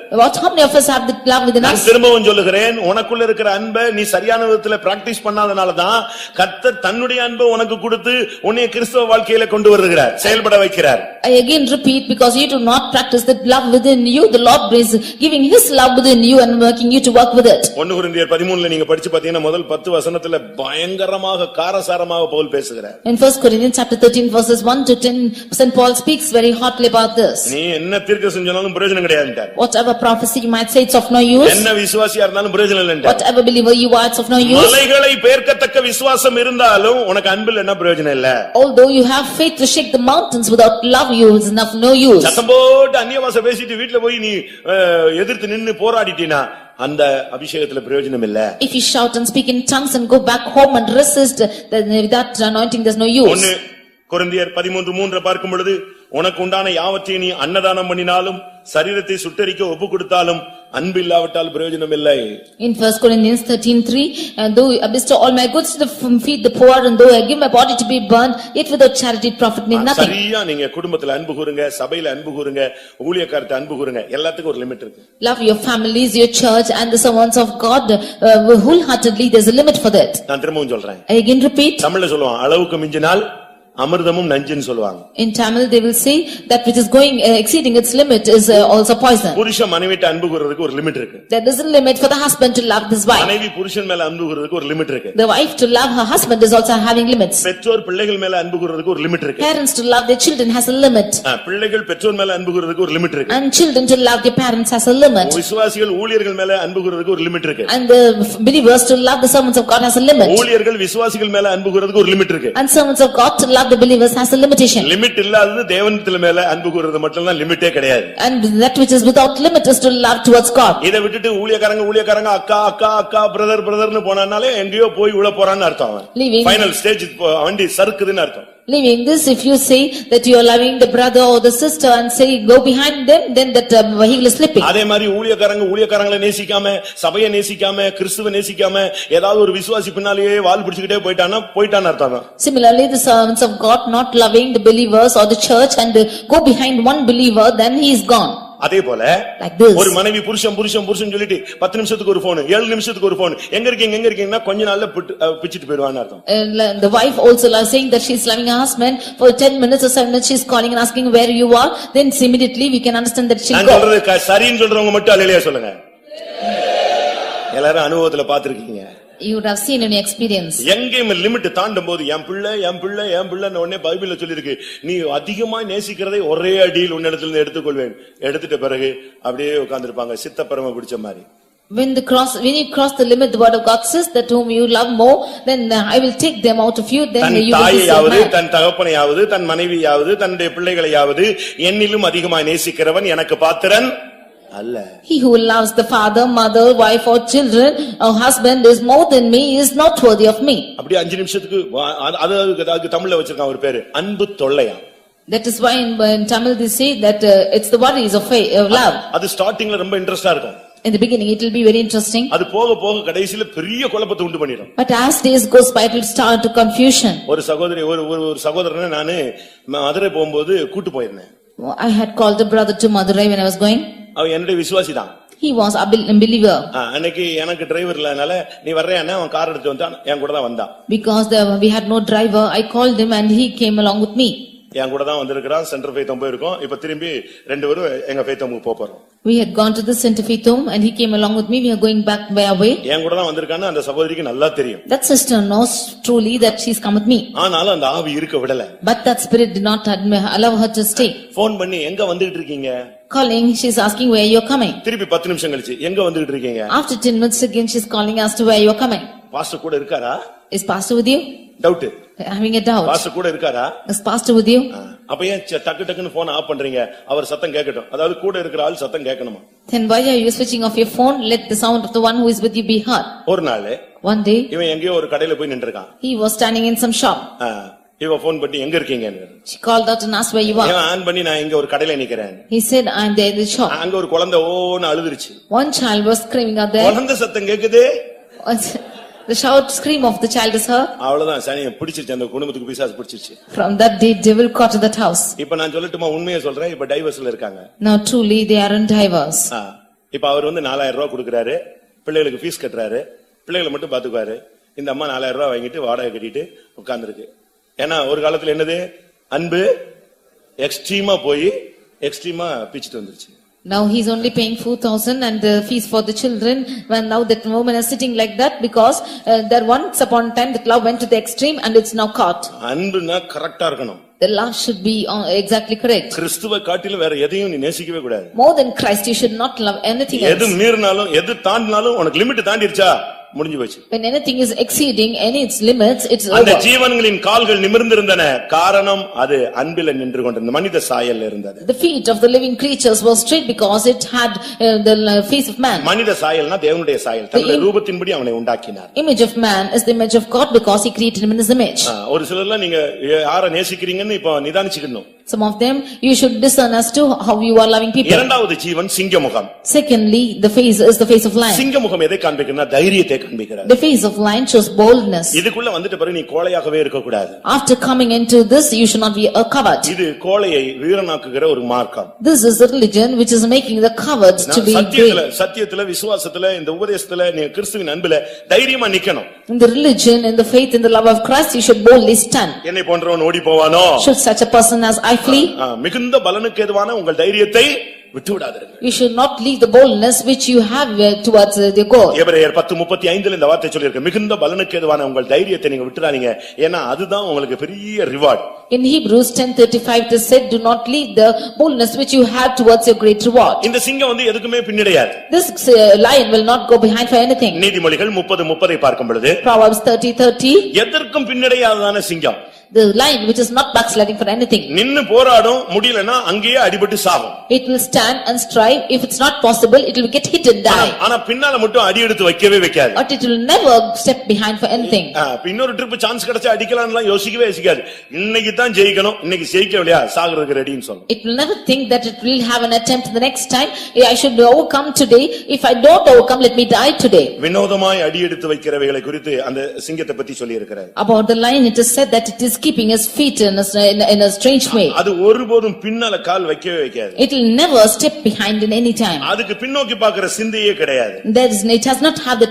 How many of us have the love within நான் us? திரும்பவும் சொல்லுகிறேன், உனக்குள்ள இருக்கிற அன்பை நீ சரியான விதத்துல பிராக்டிஸ் பண்ணாதனாலதான் கர்த்தர் தன்னுடைய அன்பை உனக்கு கொடுத்து உன்னை கிறிஸ்தவ வாழ்க்கையில கொண்டு வருகிறார், செயல்பட வைக்கிறார். I again repeat, because you do not practice that love within you, the Lord is giving his love within you and working you to work with it. 1 கொரிந்தியர் 13ல நீங்க படிச்சு பாத்தீங்கன்னா முதல் 10 வசனத்துல பயங்கரமாக காரசாரமாக பவுல் பேசுகிறார். In 1 Corinthians chapter 13 verses 1 to 10, St. Paul speaks very hotly about this. நீ என்ன தீர்க்கதரிசனம் சொன்னாலும் பிரயோஜனம் கிடையாதுன்றார். Whatever prophecy you might say, it's of no use. என்ன விசுவாசியா இருந்தாலும் பிரயோஜனம் இல்லன்றார். Whatever believer you are, it's of no use. மலைகளை பெயர்க்கத்தக்க விசுவாசம் இருந்தாலும் உனக்கு அன்பில் என்ன பிரயோஜனம் இல்ல. Although you have faith to shake the mountains, without love you is enough no use. சத்தம் போட்டு அந்நிய பாஷை பேசிட்டு வீட்டுல போய் நீ எதிர்த்து நின்னு போராடிட்டீனா அந்த அபிஷேகத்துல பிரயோஜனம் இல்ல. If you shout and speak in tongues and go back home and resist, then without anointing there's no use. ஒன்னு கொரிந்தியர் 13:3 பார்க்கும் பொழுது உனக்கு உண்டான யாவற்றையும் நீ அன்னதானம் பண்ணினாலும் சரீரத்தை சுட்டெரிக்க ஒப்பு கொடுத்தாலும் அன்பில்லாவிட்டால் பிரயோஜனம் இல்லை. In 1 Corinthians 13:3, and though I bestow all my goods to feed the poor, and though I give my body to be burned, yet without charity profit me nothing. சரியா நீங்க குடும்பத்துல அன்பு கூறுங்க, சபையில அன்பு கூறுங்க, ஊழியக்காரத்தை அன்பு கூறுங்க, எல்லாத்துக்கும் ஒரு லிமிட் இருக்கு. Love your families, your church and the servants of God wholeheartedly. There's a limit for that. நான் திரும்பவும் சொல்றேன். I again repeat. தமிழ்ல சொல்லுவாங்க அளவுக்கு மிஞ்சினால் அமிர்தமும் நஞ்சுன்னு சொல்லுவாங்க. In Tamil they will say that which is going exceeding its limit is also poison. புருஷன் மனைவிட்ட அன்பு கூறுறதுக்கு ஒரு லிமிட் இருக்கு. There is a limit for the husband to love his wife. மனைவி புருஷன் மேல அன்பு கூறுறதுக்கு ஒரு லிமிட் இருக்கு. The wife to love her husband is also having limits. பெற்றோர் பிள்ளைகள் மேல அன்பு கூறுறதுக்கு ஒரு லிமிட் இருக்கு. Parents to love their children has a limit. பிள்ளைகள் பெற்றோர் மேல அன்பு கூறுறதுக்கு ஒரு லிமிட் இருக்கு. And children to love their parents has a limit. விசுவாசிகள் ஊழியர்கள் மேல அன்பு கூறுறதுக்கு ஒரு லிமிட் இருக்கு. And the believers to love the servants of God has a limit. ஊழியர்கள் விசுவாசிகள் மேல அன்பு கூறுறதுக்கு ஒரு லிமிட் இருக்கு. And servants of God to love the believers has a limitation. Limit இல்லாதது தேவனிடத்தில் மேல அன்பு கூறுறது மட்டும் தான் லிமிட்டே கிடையாது. And that which is without limit is to love towards God. இதை விட்டுட்டு ஊழியக்காரங்க அக்கா அக்கா அக்கா பிரதர்னு போனானாலே எங்கேயோ போய் உள்ள போறான்னு அர்த்தம். ஃபைனல் ஸ்டேஜ் வண்டி சறுக்குதுன்னு அர்த்தம். Leaving this, if you say that you are loving the brother or the sister and say go behind them, then that vehicle is slipping. அதே மாதிரி ஊழியக்காரங்களை நேசிக்காம, சபையை நேசிக்காம, கிறிஸ்துவை நேசிக்காம ஏதாவது ஒரு விசுவாசி பின்னாலேயே வால் பிடிச்சிட்டே போயிட்டான்னு அர்த்தம். Similarly, the servants of God not loving the believers or the church and go behind one believer, then he is gone. அதே போல ஒரு மனைவி புருஷன் சொல்லிட்டு 10 நிமிஷத்துக்கு ஒரு போன், 7 நிமிஷத்துக்கு ஒரு போன், எங்க இருக்கீங்கன்னா கொஞ்ச நாள்ல பிச்சிட்டு போயிடுவான்னு அர்த்தம். The wife also saying that she is loving her husband for 10 minutes or 7 minutes, she is calling and asking where you are, then immediately we can understand that she நான் சொல்றது சரின்னு சொல்றவங்க மட்டும் அல்லேலூயா சொல்லுங்க. எல்லாரும் அனுபவத்துல பாத்துருக்கீங்க. You would have seen in your experience. எங்கேயும் limit தாண்டும் போது என் பிள்ளை உடனே பைபிள்ல சொல்லிருக்கு, நீ அதிகமா நேசிக்கிறதை ஒரே அடியில் உன்னிடத்துல இருந்து எடுத்துக்கொள்வேன். எடுத்துட்ட பிறகு அப்படியே உட்கார்ந்திருப்பாங்க சித்தப்பரம பிடிச்ச மாதிரி. When you cross the limit, the word of God says that whom you love more, then I will take them out of you, then you will be so mad. தன் தகப்பனையாவது தன் மனைவியாவது தன்னுடைய பிள்ளைகளையாவது என்னிலும் அதிகமாக நேசிக்கிறவன் எனக்கு பாத்திரன் அல்ல. He who loves the father, mother, wife or children or husband is more than me, is not worthy of me. அப்படி 5 நிமிஷத்துக்கு அது தமிழ்ல வச்சிருக்கான் ஒரு பேரு, அன்பு தொல்லையா. That is why in Tamil they say that it's the worries of love. அது ஸ்டார்டிங்ல ரொம்ப இன்ட்ரெஸ்டா இருக்கும். In the beginning it will be very interesting. அது போக போக கடைசில பெரிய குழப்பத்தை உண்டு பண்ணிடும். But as days goes by it will start to confusion. ஒரு சகோதரனை நானு மதுரை போகும்போது கூட்டி போயிருந்தேன். I had called a brother to Madurai when I was going. அவன் என்னுடைய விசுவாசி தான். He was a believer. அன்னைக்கு எனக்கு டிரைவர் இல்லனால நீ வர்றேன்னா அவன் கார் எடுத்து வந்தான், என் கூட தான் வந்தான். Because we had no driver, I called him and he came along with me. என் கூட தான் வந்திருக்கான். சென்டர் ஃபெய்த்தம் போயிருக்கோம். இப்ப திரும்பி ரெண்டு பேரும் எங்க ஃபெய்த்தமுக்கு போறோம். We had gone to the Center Faith home and he came along with me. We are going back by our way. என் கூட தான் வந்திருக்கான்னு அந்த சகோதரிக்கு நல்லா தெரியும். That sister knows truly that she's come with me. ஆனாலும் அந்த ஆவி இருக்க விடல. But that spirit did not allow her to stay. Phone பண்ணி எங்க வந்துட்டு இருக்கீங்க? Calling, she's asking where you're coming. திருப்பி 10 நிமிஷம் கழிச்சு எங்க வந்துட்டு இருக்கீங்க? After 10 minutes again she's calling as to where you're coming. Pastor கூட இருக்காரா? Is pastor with you? Doubt. Having a doubt. Pastor கூட இருக்காரா? Is pastor with you? அப்ப ஏன் டக்குன்னு போன் ஆஃப் பண்றீங்க? அவர் சத்தம் கேட்கட்டும். அதாவது கூட இருக்கிற ஆள் சத்தம் கேட்கணுமா? Then why are you switching off your phone? Let the sound of the one who is with you be heard. ஒரு நாள் one day இவன் எங்கேயோ ஒரு கடையில போய் நின்னுட்டான். He was standing in some shop. இவ போன் பண்ணி எங்க இருக்கீங்கன்னு. She called out and asked where you are. இவன் ஆன் பண்ணி நான் இங்க ஒரு கடையில நிக்கிறேன். He said I am there in the shop. அங்க ஒரு குழந்தை ஓன்னு அழுதுருச்சு. One child was screaming out there. குழந்தை சத்தம் கேக்குதே. The shout scream of the child is heard. அவ்வளவுதான் சனியை பிடிச்சிருச்சு, அந்த குடும்பத்துக்கு பிசாசு பிடிச்சிருச்சு. From that day devil caught in that house. இப்ப நான் சொல்லட்டுமா உண்மையை சொல்றேன், இப்ப டைவர்ஸ்ல இருக்காங்க. Now truly they are in divorce. இப்ப அவர் 4000 ரூபாய் கொடுக்கறாரு, பிள்ளைகளுக்கு ஃபீஸ் கட்டறாரு, பிள்ளைகளை மட்டும் பாத்துக்குவாரு. இந்த அம்மா 4000 ரூபாய் வாங்கிட்டு வாடகை கட்டிட்டு உட்கார்ந்திருக்கு. ஏன்னா ஒரு காலத்துல என்னது அன்பு எக்ஸ்ட்ரீமா போய் எக்ஸ்ட்ரீமா பிச்சிட்டு வந்துருச்சு. Now he is only paying 4,000 and the fees for the children, when now that woman is sitting like that because there once upon a time that love went to the extreme and it's now caught. அன்புனா கரெக்ட்டா இருக்கணும். The love should be exactly correct. கிறிஸ்துவை காட்டிலும் வேற எதையும் நீ நேசிக்கவே கூடாது. More than Christ you should not love anything else. எது மீறினாலும் எது தாண்டினாலும் உனக்கு லிமிட் தாண்டிருச்சா முடிஞ்சு போச்சு. When anything is exceeding any its limits, it's அந்த over. ஜீவன்களின் கால்கள் நிமிர்ந்திருந்தன, காரணம் அது அன்பில நின்று கொண்டிருந்த மனித சாயல்ல இருந்தது. The feet of the living creatures was straight because it had the face of man. மனித சாயல்னா தேவனுடைய சாயல், தன்னுடைய ரூபத்தின்படி அவனை உண்டாக்கினார். Image of man is the image of God because he created him in his image. ஒரு சிலர்லாம் நீங்க யாரை நேசிக்கிறீங்கன்னு இப்ப நிதானிச்சுக்கணும். Some of them you should discern as to how you are loving people. இரண்டாவது ஜீவன் சிங்கமுகம். Secondly, the face is the face of lion. சிங்கமுகம் எதை காண்பிக்குதுன்னா தைரியத்தை காண்பிக்கிறது. The face of lion shows boldness. இதுக்குள்ள வந்துட்ட பிறகு நீ கோழையாகவே இருக்க கூடாது. After coming into this, you should not be a coward. இது கோழையை வீரனாக்குகிற ஒரு மார்க்கம். This is the religion which is making the cowards to be brave. சத்தியத்துல விசுவாசத்துல இந்த உபதேசத்துல நீ கிறிஸ்துவின் அன்பில தைரியமா நிக்கணும். In the religion, in the faith, in the love of Christ, you should boldly stand. என்னை போன்றவன் ஓடி போவானோ? Should such a person as I flee? மிகுந்த பலனுக்கு ஏதுவான உங்கள் தைரியத்தை விட்டு விடாதீர்கள். You should not leave the boldness which you have towards the goal. எபிரேயர் 10:35 இந்த வார்த்தை சொல்லிருக்கு, மிகுந்த பலனுக்கு ஏதுவான உங்கள் தைரியத்தை நீங்க விட்டுறாதீங்க, ஏன்னா அதுதான் உங்களுக்கு பெரிய reward. In Hebrews 10:35 it is said, do not leave the boldness which you have towards your great reward. இந்த சிங்கம் வந்து எதுக்குமே பின்னடையாது. This lion will not go behind for anything. நீதிமொழிகள் 30:30 பார்க்கும் பொழுது Proverbs 30:30 எதற்கும் பின்னடையாததான சிங்கம், the lion which is not backsliding for anything. நின்னு போராடும், முடியலனா அங்கேயே அடிபட்டு சாகும். It will stand and strive, if it's not possible it will get hit and die. ஆனா பின்னால மட்டும் அடி எடுத்து வைக்கவே வைக்காது. But it will never step behind for anything. இன்னொரு ட்ரிப் சான்ஸ் கிடைச்சா அடிக்கலாம்லாம் யோசிக்கவே யோசிக்காது. இன்னைக்கு தான் ஜெயிக்கணும், இன்னைக்கு ஜெயிக்கலையா சாகுறதுக்கு ரெடின்னு சொல்லும். It will never think that it will have an attempt the next time. I should overcome today, if I don't overcome let me die today. வினோதமாய் அடி எடுத்து வைக்கிறவைகளை குறித்து அந்த சிங்கத்தை பத்தி சொல்லி இருக்கிறார். About the lion it is said that it is keeping his feet in a strange way. அது ஒருபோதும் பின்னால கால் வைக்கவே வைக்காது. It will never step behind in any time. அதுக்கு பின்னோக்கி பார்க்கிற சிந்தையே கிடையாது. It has not had the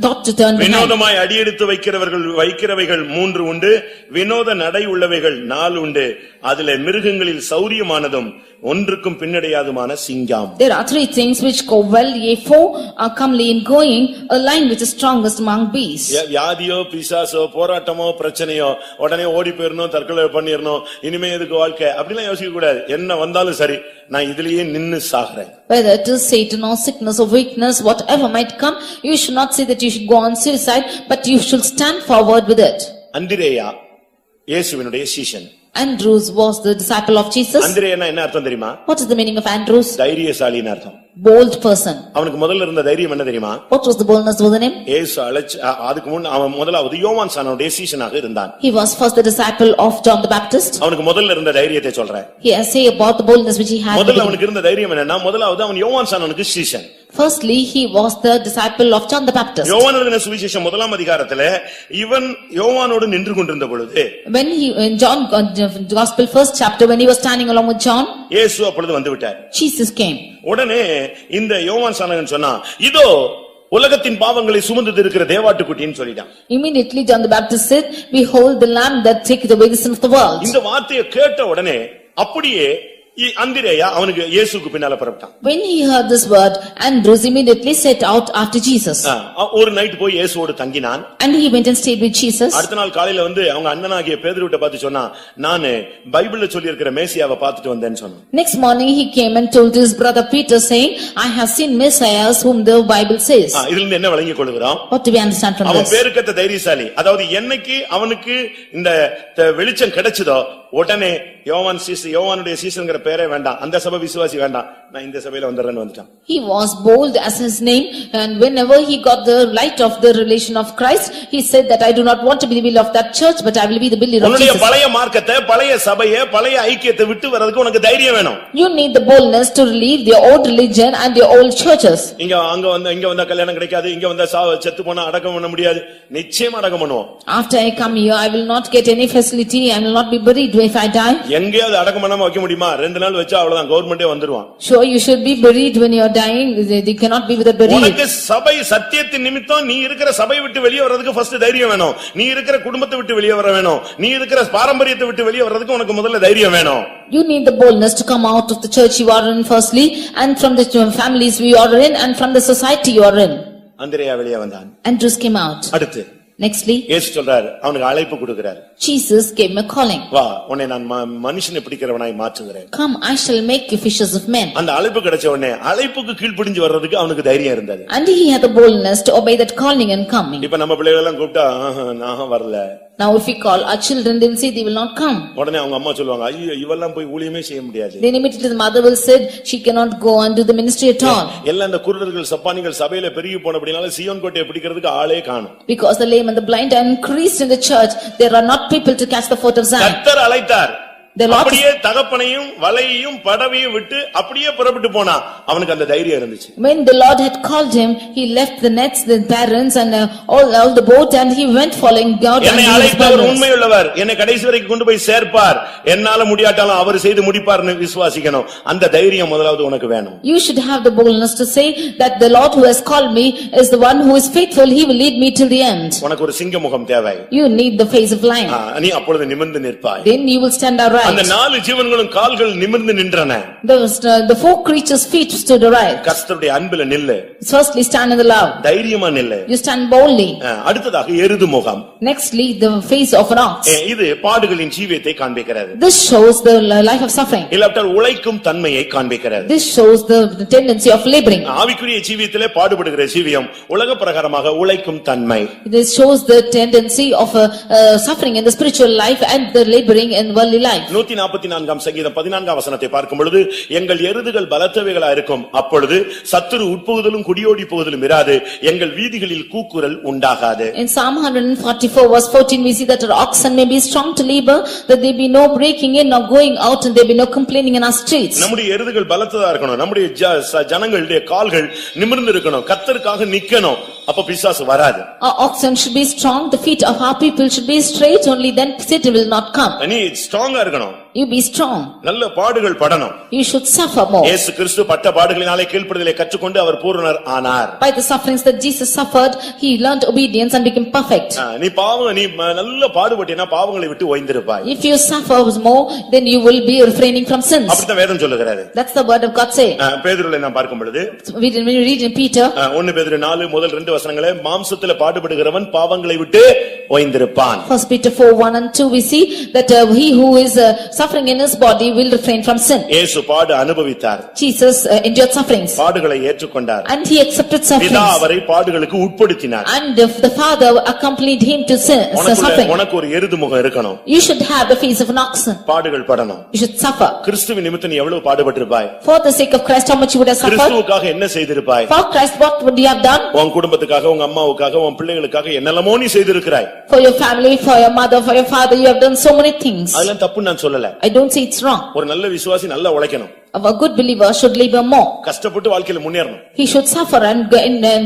thought to turn behind. வினோதமாய் அடி எடுத்து வைக்கிறவைகள் 3 உண்டு, வினோத நடை உள்ளவைகள் 4 உண்டு, அதிலே மிருகங்களில் சௌரியமானதும் ஒன்றுக்கும் பின்னடையாதுமான சிங்கம். There are 3 things which go well, ye 4 are comely in going, a lion which is strongest among beasts. வியாதியோ பிசாசோ போராட்டமோ பிரச்சனையோ உடனே ஓடி போயிரணும், தற்கொலை பண்ணிரணும், இனிமே எதுக்கு வாழ்க்கை அப்படிலாம் யோசிக்க கூடாது. என்ன வந்தாலும் சரி, நான் இதுலயே நின்னு சாகுறேன். Whether it is Satan or sickness or weakness, whatever might come, you should not say that you should go on suicide, but you should stand forward with it. அந்திரேயா இயேசுவினுடைய சீஷன். Andrews was the disciple of Jesus. அந்திரேயனா என்ன அர்த்தம் தெரியுமா? What is the meaning of Andrews? தைரியசாலின்னு அர்த்தம். Bold person. அவனுக்கு முதல்ல இருந்த தைரியம் என்ன தெரியுமா? What was the boldness within him? இயேசு அதுக்கு முன்ன அவன் முதலாவது யோவான் சானனுடைய சீஷனாக இருந்தான். He was first the disciple of John the Baptist. அவனுக்கு முதல்ல இருந்த தைரியத்தை சொல்றேன். Here say about the boldness which he had. முதல்ல அவனுக்கு இருந்த தைரியம் என்னன்னா, முதலாவது அவன் யோவான் சானனுக்கு சீஷன். Firstly, he was the disciple of John the Baptist. யோவான் எழுதின சுவிசேஷம் 1ஆம் அதிகாரத்திலே இவன் யோவானோடு நின்று கொண்டிருந்த பொழுது, when he in John Gospel first chapter, when he was standing along with John, இயேசு அப்பொழுது வந்து விட்டார். Jesus came. உடனே இந்த யோவான் சானகன் சொன்னா, இதோ உலகத்தின் பாவங்களை சுமந்து இருக்கிற தேவாட்டுக்குட்டின்னு சொல்லிட்டான். Immediately John the Baptist said, behold the lamb that taketh away the sin of the world. இந்த வார்த்தையை கேட்ட உடனே அப்படியே அந்திரேயா அவனுக்கு இயேசுக்கு பின்னால புறப்பட்டான். When he heard this word, Andrews immediately set out after Jesus. ஒரு நைட் போய் இயேசுவோடு தங்கினான். And he went and stayed with Jesus. அடுத்த நாள் காலையில வந்து அவங்க அண்ணனாகிய பேதுருவிட்ட பார்த்து சொன்னா, நான் பைபிள்ல சொல்லி இருக்கிற மேசியாவை பார்த்துட்டு வந்தேன்னு சொன்னான். Next morning he came and told his brother Peter saying, I have seen Messiahs whom the Bible says. இதுல இருந்து என்ன விளங்கிக் கொள்கிறோம்? What do we understand from this? அவன் பேருக்கத்த தைரியசாலி. அதாவது என்னைக்கு அவனுக்கு இந்த வெளிச்சம் கிடைச்சதோ உடனே யோவானுடைய சீசன்ங்கிற பேரே வேண்டாம், அந்த சபை விசுவாசி வேண்டாம், நான் இந்த சபையில வந்துறேன்னு வந்துட்டான். He was bold as his name, and whenever he got the light of the relation of Christ, he said that I do not want to be the believer of that church, but I will be the believer of உன்னுடைய Jesus. பழைய மார்க்கத்தை, பழைய சபையை, பழைய ஐக்கியத்தை விட்டு வரதுக்கு உனக்கு தைரியம் வேணும். You need the boldness to leave the old religion and the old churches. இங்க வந்தா கல்யாணம் கிடைக்காது, இங்க வந்தா செத்து போனா அடக்கம் பண்ண முடியாது. நிச்சயமா அடக்கம் பண்ணுவோம். After I come here, I will not get any facility, I will not be buried if I die. எங்கேயாவது அடக்கம் பண்ணாம வைக்க முடியுமா? 2 நாள் வச்சா அவ்வளவுதான், கவர்மெண்டே வந்துருவான். Sure, you should be buried when you are dying, they cannot be without buried. உனக்கு சபை சத்தியத்தின் நிமித்தம் நீ இருக்கிற சபை விட்டு வெளியே வர்றதுக்கு ஃபர்ஸ்ட் தைரியம் வேணும். நீ இருக்கிற குடும்பத்தை விட்டு வெளியே வர வேணும். நீ இருக்கிற பாரம்பரியத்தை விட்டு வெளியே வர்றதுக்கு உனக்கு முதல்ல தைரியம் வேணும். You need the boldness to come out of the church you are in firstly, and from the families you are in, and from the society you are in. அந்திரேயா வெளியே வந்தான். Andrews came out. அடுத்து Nextly, இயேசு சொல்றாரு, அவனுக்கு அழைப்பு கொடுக்கிறார். Jesus gave him a calling. வா, உன்னை நான் மனுஷனை பிடிக்கிறவனாய் மாற்றுகிறேன். Come, I shall make you fishers of men. அந்த அழைப்பு கிடைச்ச உடனே அழைப்புக்கு கீழ்ப்படிஞ்சு வர்றதுக்கு அவனுக்கு தைரியம் இருந்தது. And he had the boldness to obey that calling and coming. இப்ப நம்ம பிள்ளைகள் எல்லாம் கூப்பிட்டா நான் வரல. Now if we call our children, then say they will not come. உடனே அவங்க அம்மா சொல்லுவாங்க, ஐயோ இவெல்லாம் போய் ஊழியமே செய்ய முடியாது. Then immediately the mother will say she cannot go and do the ministry at all. எல்லாம் இந்த குருடர்கள் சப்பானிகள் சபையில பெருகி போனபடினால சீயோன் கோட்டையை பிடிக்கிறதுக்கு ஆளே காணோம். Because the lame and the blind are increased in the church, there are not people to catch the foot of Zion. கர்த்தர் அழைத்தார். The Lord அப்படியே தகப்பனையும் வலையையும் படவையும் விட்டு அப்படியே புறப்பட்டு போனா அவனுக்கு அந்த தைரியம் இருந்துச்சு. When the Lord had called him, he left the nets, the parents and all the boat and he went following God. என்னை அழைத்தவர் உண்மையுள்ளவர், என்னை கடைசி வரைக்கும் கொண்டு போய் சேர்ப்பார், என்னால முடியாட்டாலும் அவர் செய்து முடிப்பார்னு விசுவாசிக்கணும். அந்த தைரியம் முதலாவது உனக்கு வேணும். You should have the boldness to say that the Lord who has called me is the one who is faithful, he will lead me till the end. உனக்கு ஒரு சிங்க முகம் தேவை. You need the face of lion. நீ அப்பொழுது நிமிர்ந்து நிற்பாய். Then you will stand upright. அந்த நாலு ஜீவன்களும் கால்கள் நிமிர்ந்து நின்றன. The four creatures' feet stood upright. கர்த்தருடைய அன்பில நில்லு. Firstly, stand in the love. தைரியமா நில்லு. You stand boldly. அடுத்ததாக எருது முகம். Nextly, the face of an ox. இது பாடுகளின் ஜீவியத்தை காண்பிக்கிறது. This shows the life of suffering. இல்லாவிட்டால் உழைக்கும் தன்மையை காண்பிக்கிறது. This shows the tendency of laboring. ஆவிக்குரிய ஜீவியத்திலே பாடுபடுகிற ஜீவியம் உலக பிரகாரமாக உழைக்கும் தன்மை. This shows the tendency of suffering in the spiritual life and the laboring in worldly life. 144 சங்கீதம் 14 வசனத்தை பார்க்கும் பொழுது எங்கள் எருதுகள் பலத்தவைகளா இருக்கும், அப்பொழுது சத்துரு உட்புகுதலும் குடியோடி போகுதலும் இராது, எங்கள் வீதிகளில் கூக்குரல் உண்டாகாது. In Psalm 144 verse 14 we see that our oxen may be strong to labor, that there be no breaking in or going out and there be no complaining in our streets. நம்முடைய எருதுகள் பலத்ததா இருக்கணும், நம்முடைய ஜனங்களுடைய கால்கள் நிமிர்ந்து இருக்கணும், கர்த்தருக்காக நிக்கணும், அப்ப பிசாசு வராது. Our oxen should be strong, the feet of our people should be straight, only then Satan will not come. நீ ஸ்ட்ராங்கா இருக்கணும். You be strong. நல்ல பாடுகள் படணும். You should suffer more. இயேசு கிறிஸ்து பட்ட பாடுகளினாலே கீழ்ப்படிதலை கற்றுக்கொண்டு அவர் பூரணர் ஆனார். By the sufferings that Jesus suffered, he learned obedience and became perfect. நீ நல்ல பாடுபட்டினா பாவங்களை விட்டு ஓய்ந்திருப்பாய். If you suffer more, then you will be refraining from sins. அப்படிதான் வேதம் சொல்லுகிறது. That's the word of God say. பேதுருவை நாம் பார்க்கும் பொழுது When we read in Peter, 1 பேதுரு 4 முதல் 2 வசனங்களே, மாம்சத்திலே பாடுபடுகிறவன் பாவங்களை விட்டு ஓய்ந்திருப்பான். 1 Peter 4:1 and 2 we see that he who is suffering in his body will refrain from sin. இயேசு பாடு அனுபவித்தார். Jesus endured sufferings. பாடுகளை ஏற்றுக்கொண்டார். And he accepted sufferings. பிதா அவரை பாடுகளுக்கு உட்படுத்தினார். And the Father accompanied him to suffering. உனக்கு ஒரு எருது முகம் இருக்கணும். You should have the face of an oxen. பாடுகள் படணும். You should suffer. கிறிஸ்துவின் நிமித்தம் நீ எவ்வளவு பாடுபட்டிருப்பாய்? For the sake of Christ, how much you would have suffered? கிறிஸ்துவுக்காக என்ன செய்திருப்பாய்? For Christ, what would you have done? உன் குடும்பத்துக்காக, உங்க அம்மாவுக்காக, உன் பிள்ளைகளுக்காக என்னெல்லாமோ நீ செய்திருக்கிறாய். For your family, for your mother, for your father, you have done so many things. அதெல்லாம் தப்பு நான் சொல்லல. I don't say it's wrong. ஒரு நல்ல விசுவாசி நல்லா உழைக்கணும். A good believer should labor more. கஷ்டப்பட்டு வாழ்க்கையில முன்னேறணும். He should suffer and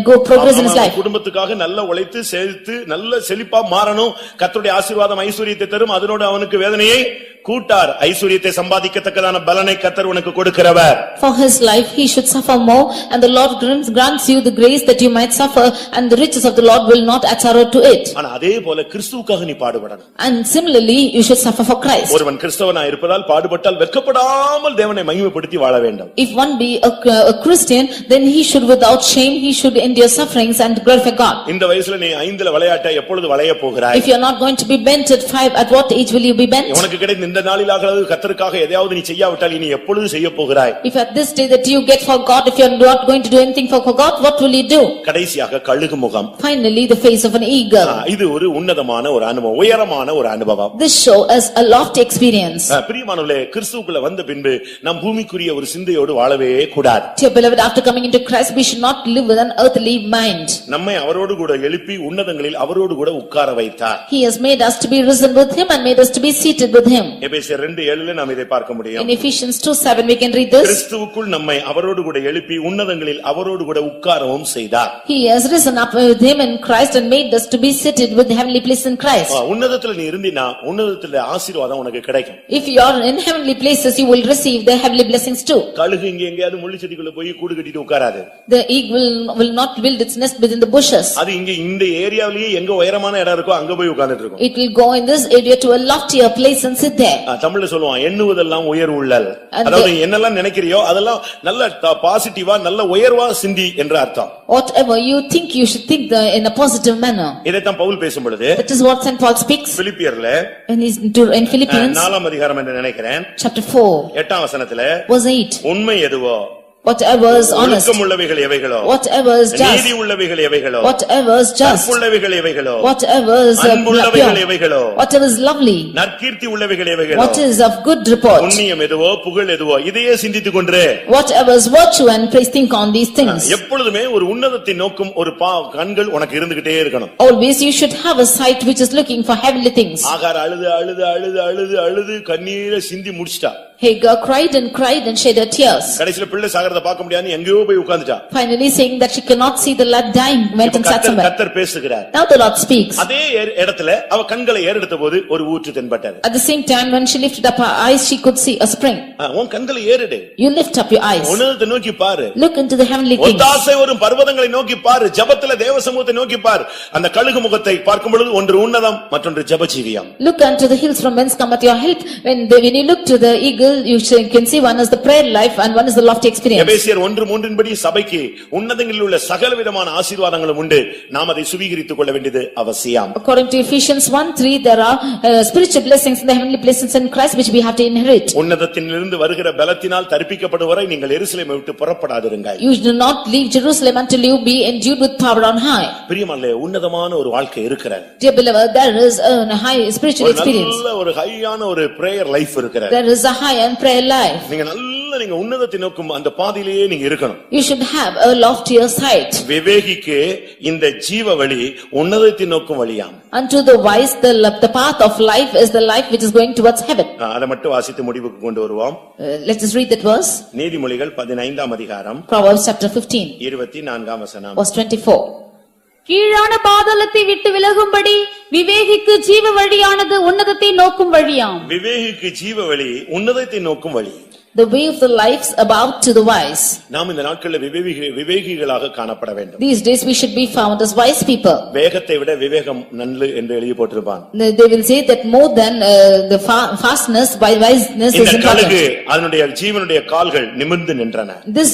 go progress in his life. குடும்பத்துக்காக நல்ல உழைத்து செழித்து நல்ல செழிப்பா மாறணும். கர்த்தருடைய ஆசீர்வாதம் ஐஸ்வரியத்தை தரும், அதனோடு அவனுக்கு வேதனையை கூட்டார். ஐஸ்வரியத்தை சம்பாதிக்கத்தக்கதான பலனை கர்த்தர் உனக்கு கொடுக்கிறவர். For his life he should suffer more, and the Lord grants you the grace that you might suffer, and the riches of the Lord will not add sorrow to it. ஆனா அதே போல கிறிஸ்துவுக்காக நீ பாடுபடணும். And similarly you should suffer for Christ. ஒருவன் கிறிஸ்தவனா இருப்பதால் பாடுபட்டால் வெட்கப்படாமல் தேவனை மகிமைப்படுத்தி வாழ வேண்டும். If one be a Christian, then he should without shame he should endure sufferings and glorify God. இந்த வயசுல நீ 5ல விளையாட்ட எப்பொழுது விளைய போகிறாய்? If you are not going to be bent at 5, at what age will you be bent? உனக்கு கிடைத்த இந்த நாளிலாவது கர்த்தருக்காக எதையாவது நீ செய்யாவிட்டால் இனி எப்பொழுது செய்ய போகிறாய்? If at this day that you get for God, if you are not going to do anything for God, what will you do? கடைசியாக கழுகு முகம். Finally the face of an eagle. இது ஒரு உன்னதமான ஒரு அனுபவம், உயரமான ஒரு அனுபவம். This show us a lofty experience. பிரியமானவர்களே, கிறிஸ்துவுக்குள்ள வந்த பின்பு நாம் பூமிக்குரிய ஒரு சிந்தையோடு வாழவே கூடாது. Dear beloved, after coming into Christ we should not live with an earthly mind. நம்மை அவரோடு கூட எழுப்பி உன்னதங்களில் அவரோடு கூட உட்கார வைத்தார். He has made us to be risen with him and made us to be seated with him. எபேசியர் 2:7 நாம் இதை பார்க்க முடியும். In Ephesians 2:7 we can read this. கிறிஸ்துவுக்குள் நம்மை அவரோடு கூட எழுப்பி உன்னதங்களில் அவரோடு கூட உட்காரவும் செய்தார். He has risen up with him in Christ and made us to be seated with heavenly place in Christ. உன்னதத்துல நீ இருந்தினா உன்னதத்துல ஆசீர்வாதம் உனக்கு கிடைக்கும். If you are in heavenly places you will receive the heavenly blessing. blessings too. கழுகு இங்க எங்கயாவது முள்ளு செடிக்குள்ள போய் கூடு கட்டிட்டு உட்காராது. The eagle will not build its nest within the bushes. அது இங்க இந்த ஏரியாவிலேயே எங்க உயரமான இடம் இருக்கோ அங்க போய் உட்கார்ந்துட்டு இருக்கும். It will go in this area to a loftier place and sit there. தமிழ்ல சொல்லுவான் எண்ணுவதெல்லாம் உயர் உள்ளல். அதாவது என்னெல்லாம் நினைக்கிறியோ அதெல்லாம் நல்ல பாசிட்டிவா நல்ல உயர்வா சிந்தி என்ற அர்த்தம். Whatever you think, you should think in a positive manner. இதைத்தான் பவுல் பேசும் பொழுது, That is what Saint Paul speaks பிலிப்பியர்ல in Philippians 4ஆம் அதிகாரம் என்று நினைக்கிறேன், chapter 4 8ஆம் வசனத்துல, verse 8. உண்மை எதுவோ, Whatever is honest, ஒழுக்கமுள்ளவைகள் எவைகளோ, whatever is just, நீதி உள்ளவைகள் எவைகளோ, whatever is just, அன்புள்ளவைகள் எவைகளோ, whatever is அன்புள்ளவைகள் எவைகளோ, whatever is lovely, நற்கீர்த்தி உள்ளவைகள் எவைகளோ, what is of good report, புண்ணியம் எதுவோ, புகழ் எதுவோ, இதையே சிந்தித்துக் கொண்டு whatever is virtue and praise, think on these things. எப்பொழுதுமே ஒரு உன்னதத்தை நோக்கும் ஒரு கண்கள் உனக்கு இருந்துகிட்டே இருக்கணும். Always you should have a sight which is looking for heavenly things. ஆகார் அழுது அழுது அழுது அழுது அழுது கண்ணீரை சிந்தி முடிச்சிட்டா. Hagar cried and shed her tears. கடைசில பிள்ளை சாகறத பார்க்க முடியாது எங்கேயோ போய் உட்கார்ந்துட்டா. Finally saying that she cannot see the lad dying, went and sat somewhere. கர்த்தர் பேசுகிறார். Now the Lord speaks. அதே இடத்துல அவ கண்களை ஏறெடுத்தபோது ஒரு ஊற்று தென்பட்டது. At the same time when she lifted up her eyes, she could see a spring. உன் கண்களை ஏறெடு. You lift up your eyes. உன்னதத்தை நோக்கி பாரு. Look into the heavenly things. ஒத்தாசை வரும் பர்வதங்களை நோக்கி பாரு. ஜெபத்திலே தேவ சமூகத்தை நோக்கி பாரு. அந்த கழுகு முகத்தை பார்க்கும் பொழுது ஒன்று உன்னதம் மற்றொன்று ஜெபஜீவியம். Look unto the hills from whence cometh your help. When you look to the eagle, you can see one is the prayer life and one is the lofty experience. எபேசியர் 1:3 படி சபைக்கு உன்னதங்களில் உள்ள சகலவிதமான ஆசீர்வாதங்களும் உண்டு. நாம் அதை சுவீகரித்துக் கொள்ள வேண்டியது அவசியம். According to Ephesians 1:3, there are spiritual blessings in the heavenly places in Christ which we have to inherit. உன்னதத்திலிருந்து வருகிற பலத்தினால் தரிப்பிக்கப்படும் வரை நீங்கள் எருசலேமை விட்டு புறப்படாதிருங்கள். You do not leave Jerusalem until you be endued with power on high. பிரியமானவர்களே, உன்னதமான ஒரு வாழ்க்கை இருக்கிறது. Dear beloved, there is a high spiritual experience. நல்ல ஒரு ஹையான ஒரு பிரேயர் லைஃப் இருக்கிறது. There is a high and prayer life. நீங்க உன்னதத்தை நோக்கும் அந்த பாதையிலேயே நீங்க இருக்கணும். You should have a loftier sight. விவேகிக்கு இந்த ஜீவ வழி உன்னதத்தை நோக்கும் வழியாம். Unto the wise the path of life is the life which is going towards heaven. அதை மட்டும் வாசித்து முடிவுக்கு கொண்டு வருவோம். Let us read that verse. நீதிமொழிகள் 15ஆம் அதிகாரம் Proverbs chapter 15 24ஆம் வசனம். verse 24. கீழான பாதாளத்தை விட்டு விலகும்படி விவேகிக்கு ஜீவ வழியானது உன்னதத்தை நோக்கும் வழியாம். விவேகிக்கு ஜீவ வழி உன்னதத்தை நோக்கும் வழி. The way of the lives about to the wise. நாம் இந்த நாட்களில் விவேகிகளாக காணப்பட வேண்டும். These days we should be found as wise people. வேகத்தை விட விவேகம் நல்லது என்று எழுதி போட்டிருப்பான். They will say that more than the fastness by wiseness is important. இந்த கழுகு important. அதனுடைய ஜீவனுடைய கால்கள் நிமிர்ந்து நின்றன. This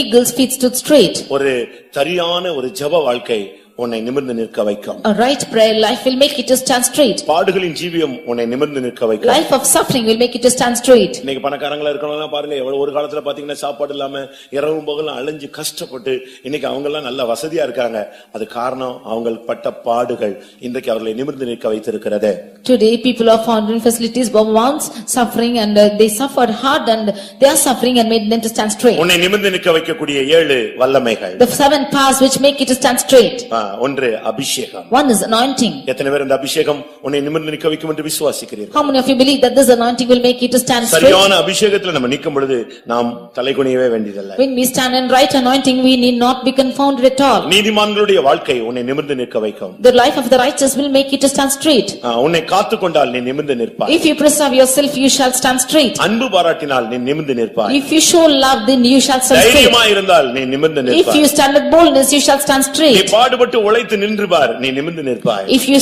eagle's feet stood straight. ஒரு சரியான ஒரு ஜெப வாழ்க்கை உன்னை நிமிர்ந்து நிற்க வைக்கும். A right prayer life will make you to stand straight. பாடுகளின் ஜீவியம் உன்னை நிமிர்ந்து நிற்க வைக்கும். Life of suffering will make you to stand straight. இன்னைக்கு பணக்காரங்களா இருக்கறவங்க பாருங்க, எவ்வளவு ஒரு காலத்துல பாத்தீங்கன்னா சாப்பாடு இல்லாம இரவும் பகலும் அலைஞ்சு கஷ்டப்பட்டு இன்னைக்கு அவங்க எல்லாம் நல்ல வசதியா இருக்காங்க. அது காரணம் அவங்க பட்ட பாடுகள் இன்றைக்கு அவர்களை நிமிர்ந்து நிற்க வைத்திருக்கிறது. Today people are found in facilities but once suffering and they suffered hard and they are suffering and made them to stand straight. உன்னை நிமிர்ந்து நிற்க வைக்கக்கூடிய 7 வல்லமைகள். The 7 powers which make you to stand straight. ஒன்று அபிஷேகம். One is anointing. எத்தனை பேர் இந்த அபிஷேகம் உன்னை நிமிர்ந்து நிற்க வைக்கும் என்று விசுவாசிக்கிறீர்கள்? How many of you believe that this anointing will make you to stand straight? சரியான அபிஷேகத்துல நம்ம நிக்கும் பொழுது நாம் தலைகுனியவே வேண்டியதில்லை. When we stand in right anointing we need not be confounded at all. நீதிமான்களுடைய வாழ்க்கை உன்னை நிமிர்ந்து நிற்க வைக்கும். The life of the righteous will make you to stand straight. உன்னை காத்துக்கொண்டால் நீ நிமிர்ந்து நிற்பாய். If you preserve yourself you shall stand straight. அன்பு பாராட்டினால் நீ நிமிர்ந்து நிற்பாய். If you show love then you shall stand straight. தைரியமா இருந்தால் நீ நிமிர்ந்து நிற்பாய். If you stand with boldness you shall stand நீ straight. பாடுபட்டு உழைத்து நின்று பார், நீ நிமிர்ந்து நிற்பாய். If you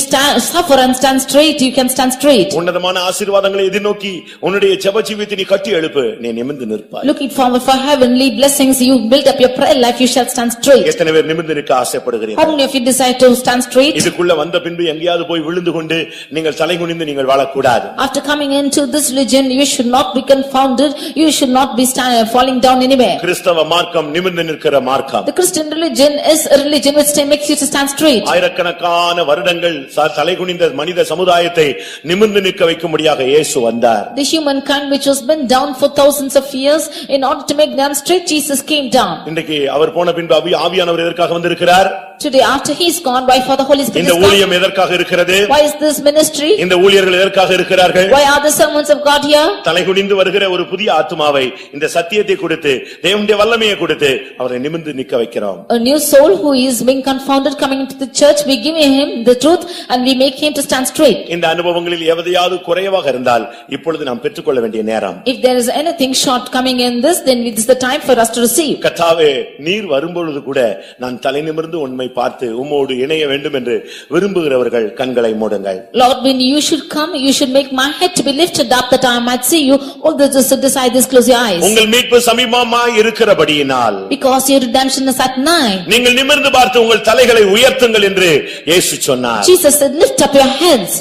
suffer and stand straight you can stand straight. உன்னதமான ஆசீர்வாதங்களை எதிர்நோக்கி உன்னுடைய ஜெப ஜீவியத்தை நீ கட்டி எழுப்பு, நீ நிமிர்ந்து நிற்பாய். Looking forward for heavenly blessings you build up your prayer life you shall stand straight. எத்தனை பேர் நிமிர்ந்து நிற்க ஆசைப்படுகிறீர்கள்? How many of you desire to stand straight? இதுக்குள்ள வந்த பின்பு எங்கேயாவது போய் விழுந்து கொண்டு நீங்கள் தலைகுனிந்து நீங்கள் வாழக்கூடாது. After coming into this religion you should not be confounded, you should not be falling down anywhere. கிறிஸ்தவ மார்க்கம் நிமிர்ந்து நிற்கிற மார்க்கம். The Christian religion is a religion which makes you to stand straight. ஆயிரக்கணக்கான வருடங்கள் தலைகுனிந்த மனித சமுதாயத்தை நிமிர்ந்து நிற்க வைக்கும்படியாக இயேசு வந்தார். The humankind which was bent down for thousands of years in order to make them straight Jesus came down. இன்றைக்கு அவர் போன பின்பு ஆவியானவர் எதற்காக வந்திருக்கிறார்? Today after he is gone, why for the Holy Spirit இந்த is come? ஊழியம் எதற்காக இருக்கிறது? Why is this ministry? இந்த ஊழியர்கள் எதற்காக இருக்கிறார்கள்? Why are the servants of God here? தலைகுனிந்து வருகிற ஒரு புதிய ஆத்துமாவை இந்த சத்தியத்தை கொடுத்து தேவனுடைய வல்லமையை கொடுத்து அவரை நிமிர்ந்து நிற்க வைக்கிறோம். A new soul who is being confounded coming into the church, we give him the truth and we make him to stand straight. இந்த அனுபவங்களில் எவையாவது குறைவாக இருந்தால் இப்பொழுது நாம் பெற்றுக்கொள்ள வேண்டிய நேரம். If there is anything short coming in this, then it is the time for us to receive. கர்த்தாவே, நீர் வரும்பொழுது கூட நான் தலை நிமிர்ந்து உம்மை பார்த்து உம்மோடு இணைய வேண்டும் என்று விரும்புகிறவர்கள் கண்களை மூடுங்கள். Lord, when you should come, you should make my head to be lifted up that I might see you. All those who decide this, close your eyes. உங்கள் மீட்பு சமீபமாய் இருக்கிறபடியினால் Because your redemption is at nigh. நீங்கள் நிமிர்ந்து பார்த்து உங்கள் தலைகளை உயர்த்துங்கள் என்று இயேசு சொன்னார். Jesus said, lift up your heads.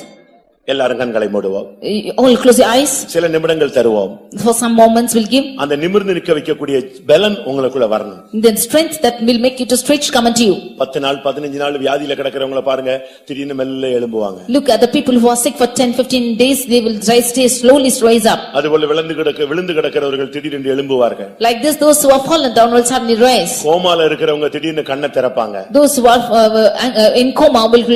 எல்லாரும் கண்களை மூடுவோம். All close your eyes. சில நிமிடங்கள் தருவோம். For some moments we'll give. அந்த நிமிர்ந்து நிற்க வைக்கக்கூடிய பலன் உங்களுக்குள்ள வரணும். The strength that will make you to stretch come unto you. 10 நாள் 15 நாள் வியாதியில கிடக்கிறவங்கள பாருங்க, திடீர்னு மெல்ல எழும்புவாங்க. Look at the people who are sick for 10-15 days, they will slowly rise up. அதுபோல விழுந்து கிடக்கிறவர்கள் திடீரென்று எழும்புவார்கள். Like this, those who are fallen down will suddenly rise. கோமால இருக்கிறவங்க திடீர்னு கண்ணை திறப்பாங்க. Those who are in coma will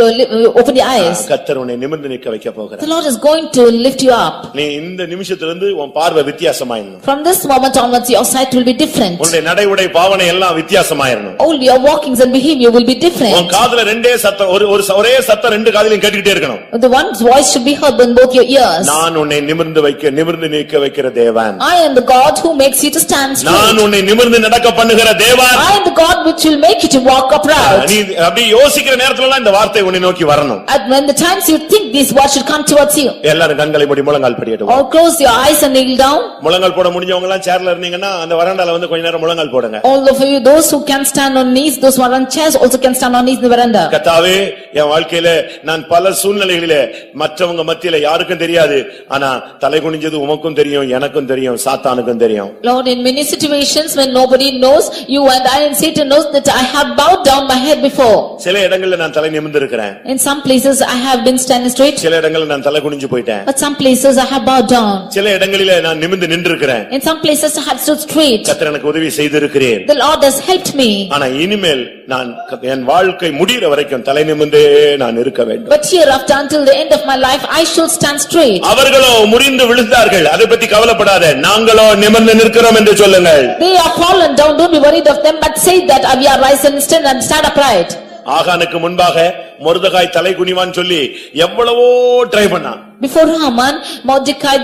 open their eyes. கர்த்தர் உன்னை நிமிர்ந்து நிற்க வைக்க போகிறார். The Lord is going to lift you up. நீ இந்த நிமிஷத்திலிருந்து உன் பார்வை வித்தியாசமாயிரணும். From this moment onwards, your sight will be different. உன்னுடைய நடை உடை பாவனை எல்லாம் வித்தியாசமாயிரணும். All your walkings and behavior will be different. உன் காதுல ரெண்டே சத்தம் ஒரே சத்தம் ரெண்டு காதிலும் கேட்டுக்கிட்டே இருக்கணும். The one's voice should be heard in both your ears. நான் உன்னை நிமிர்ந்து நிற்க வைக்கிற தேவன். I am the God who makes you to stand straight. நான் உன்னை நிமிர்ந்து நடக்க பண்ணுகிற தேவன். I am the God which will make you to walk upright. நீ அப்படி யோசிக்கிற நேரத்துல எல்லாம் இந்த வார்த்தை உன்னை நோக்கி வரணும். And when the times you think these words should come towards you. எல்லாரும் கண்களை மூடி முழங்கால் படியட்டும். Or close your eyes and kneel down. முழங்கால் போட முடிஞ்சவங்க எல்லாம் சேர்ல இருந்தீங்கன்னா அந்த வராண்டால வந்து கொஞ்ச நேரம் முழங்கால் போடுங்க. All of you, those who can stand on knees, those who are on chairs also can stand on knees in the veranda. கர்த்தாவே, என் வாழ்க்கையில நான் பல சூழ்நிலைகளிலே மற்றவங்க மத்தியில யாருக்கும் தெரியாது, ஆனா தலை குனிஞ்சது உமக்கும் தெரியும், எனக்கும் தெரியும், சாத்தானுக்கும் தெரியும். Lord, in many situations when nobody knows, you and I and Satan knows that I have bowed down my head before. சில இடங்கள்ல நான் தலை நிமிர்ந்து இருக்கிறேன். In some places I have been standing straight. சில இடங்கள்ல நான் தலை குனிஞ்சு போயிட்டேன். But some places I have bowed down. சில இடங்களிலே நான் நிமிர்ந்து நின்றுக்கிறேன். In some places I have stood straight. கர்த்தர் எனக்கு உதவி செய்திருக்கிறேன். The Lord has helped me. ஆனா இனிமேல் நான் என் வாழ்க்கை முடிகிற வரைக்கும் தலை நிமிர்ந்தே நான் இருக்க வேண்டும். But hereafter until the end of my life I should stand straight. அவர்களோ முறிந்து விழுந்தார்கள், அதை பத்தி கவலைப்படாத, நாங்களோ நிமிர்ந்து நிற்கிறோம் என்று சொல்லுங்கள். They are fallen down, don't be worried of them, but say that we are risen and stand upright. ஆகானுக்கு முன்பாக மொர்தெகாய் தலை குனிவான் சொல்லி எவ்வளவோ ட்ரை பண்ணான். Before Haman, Mordecai,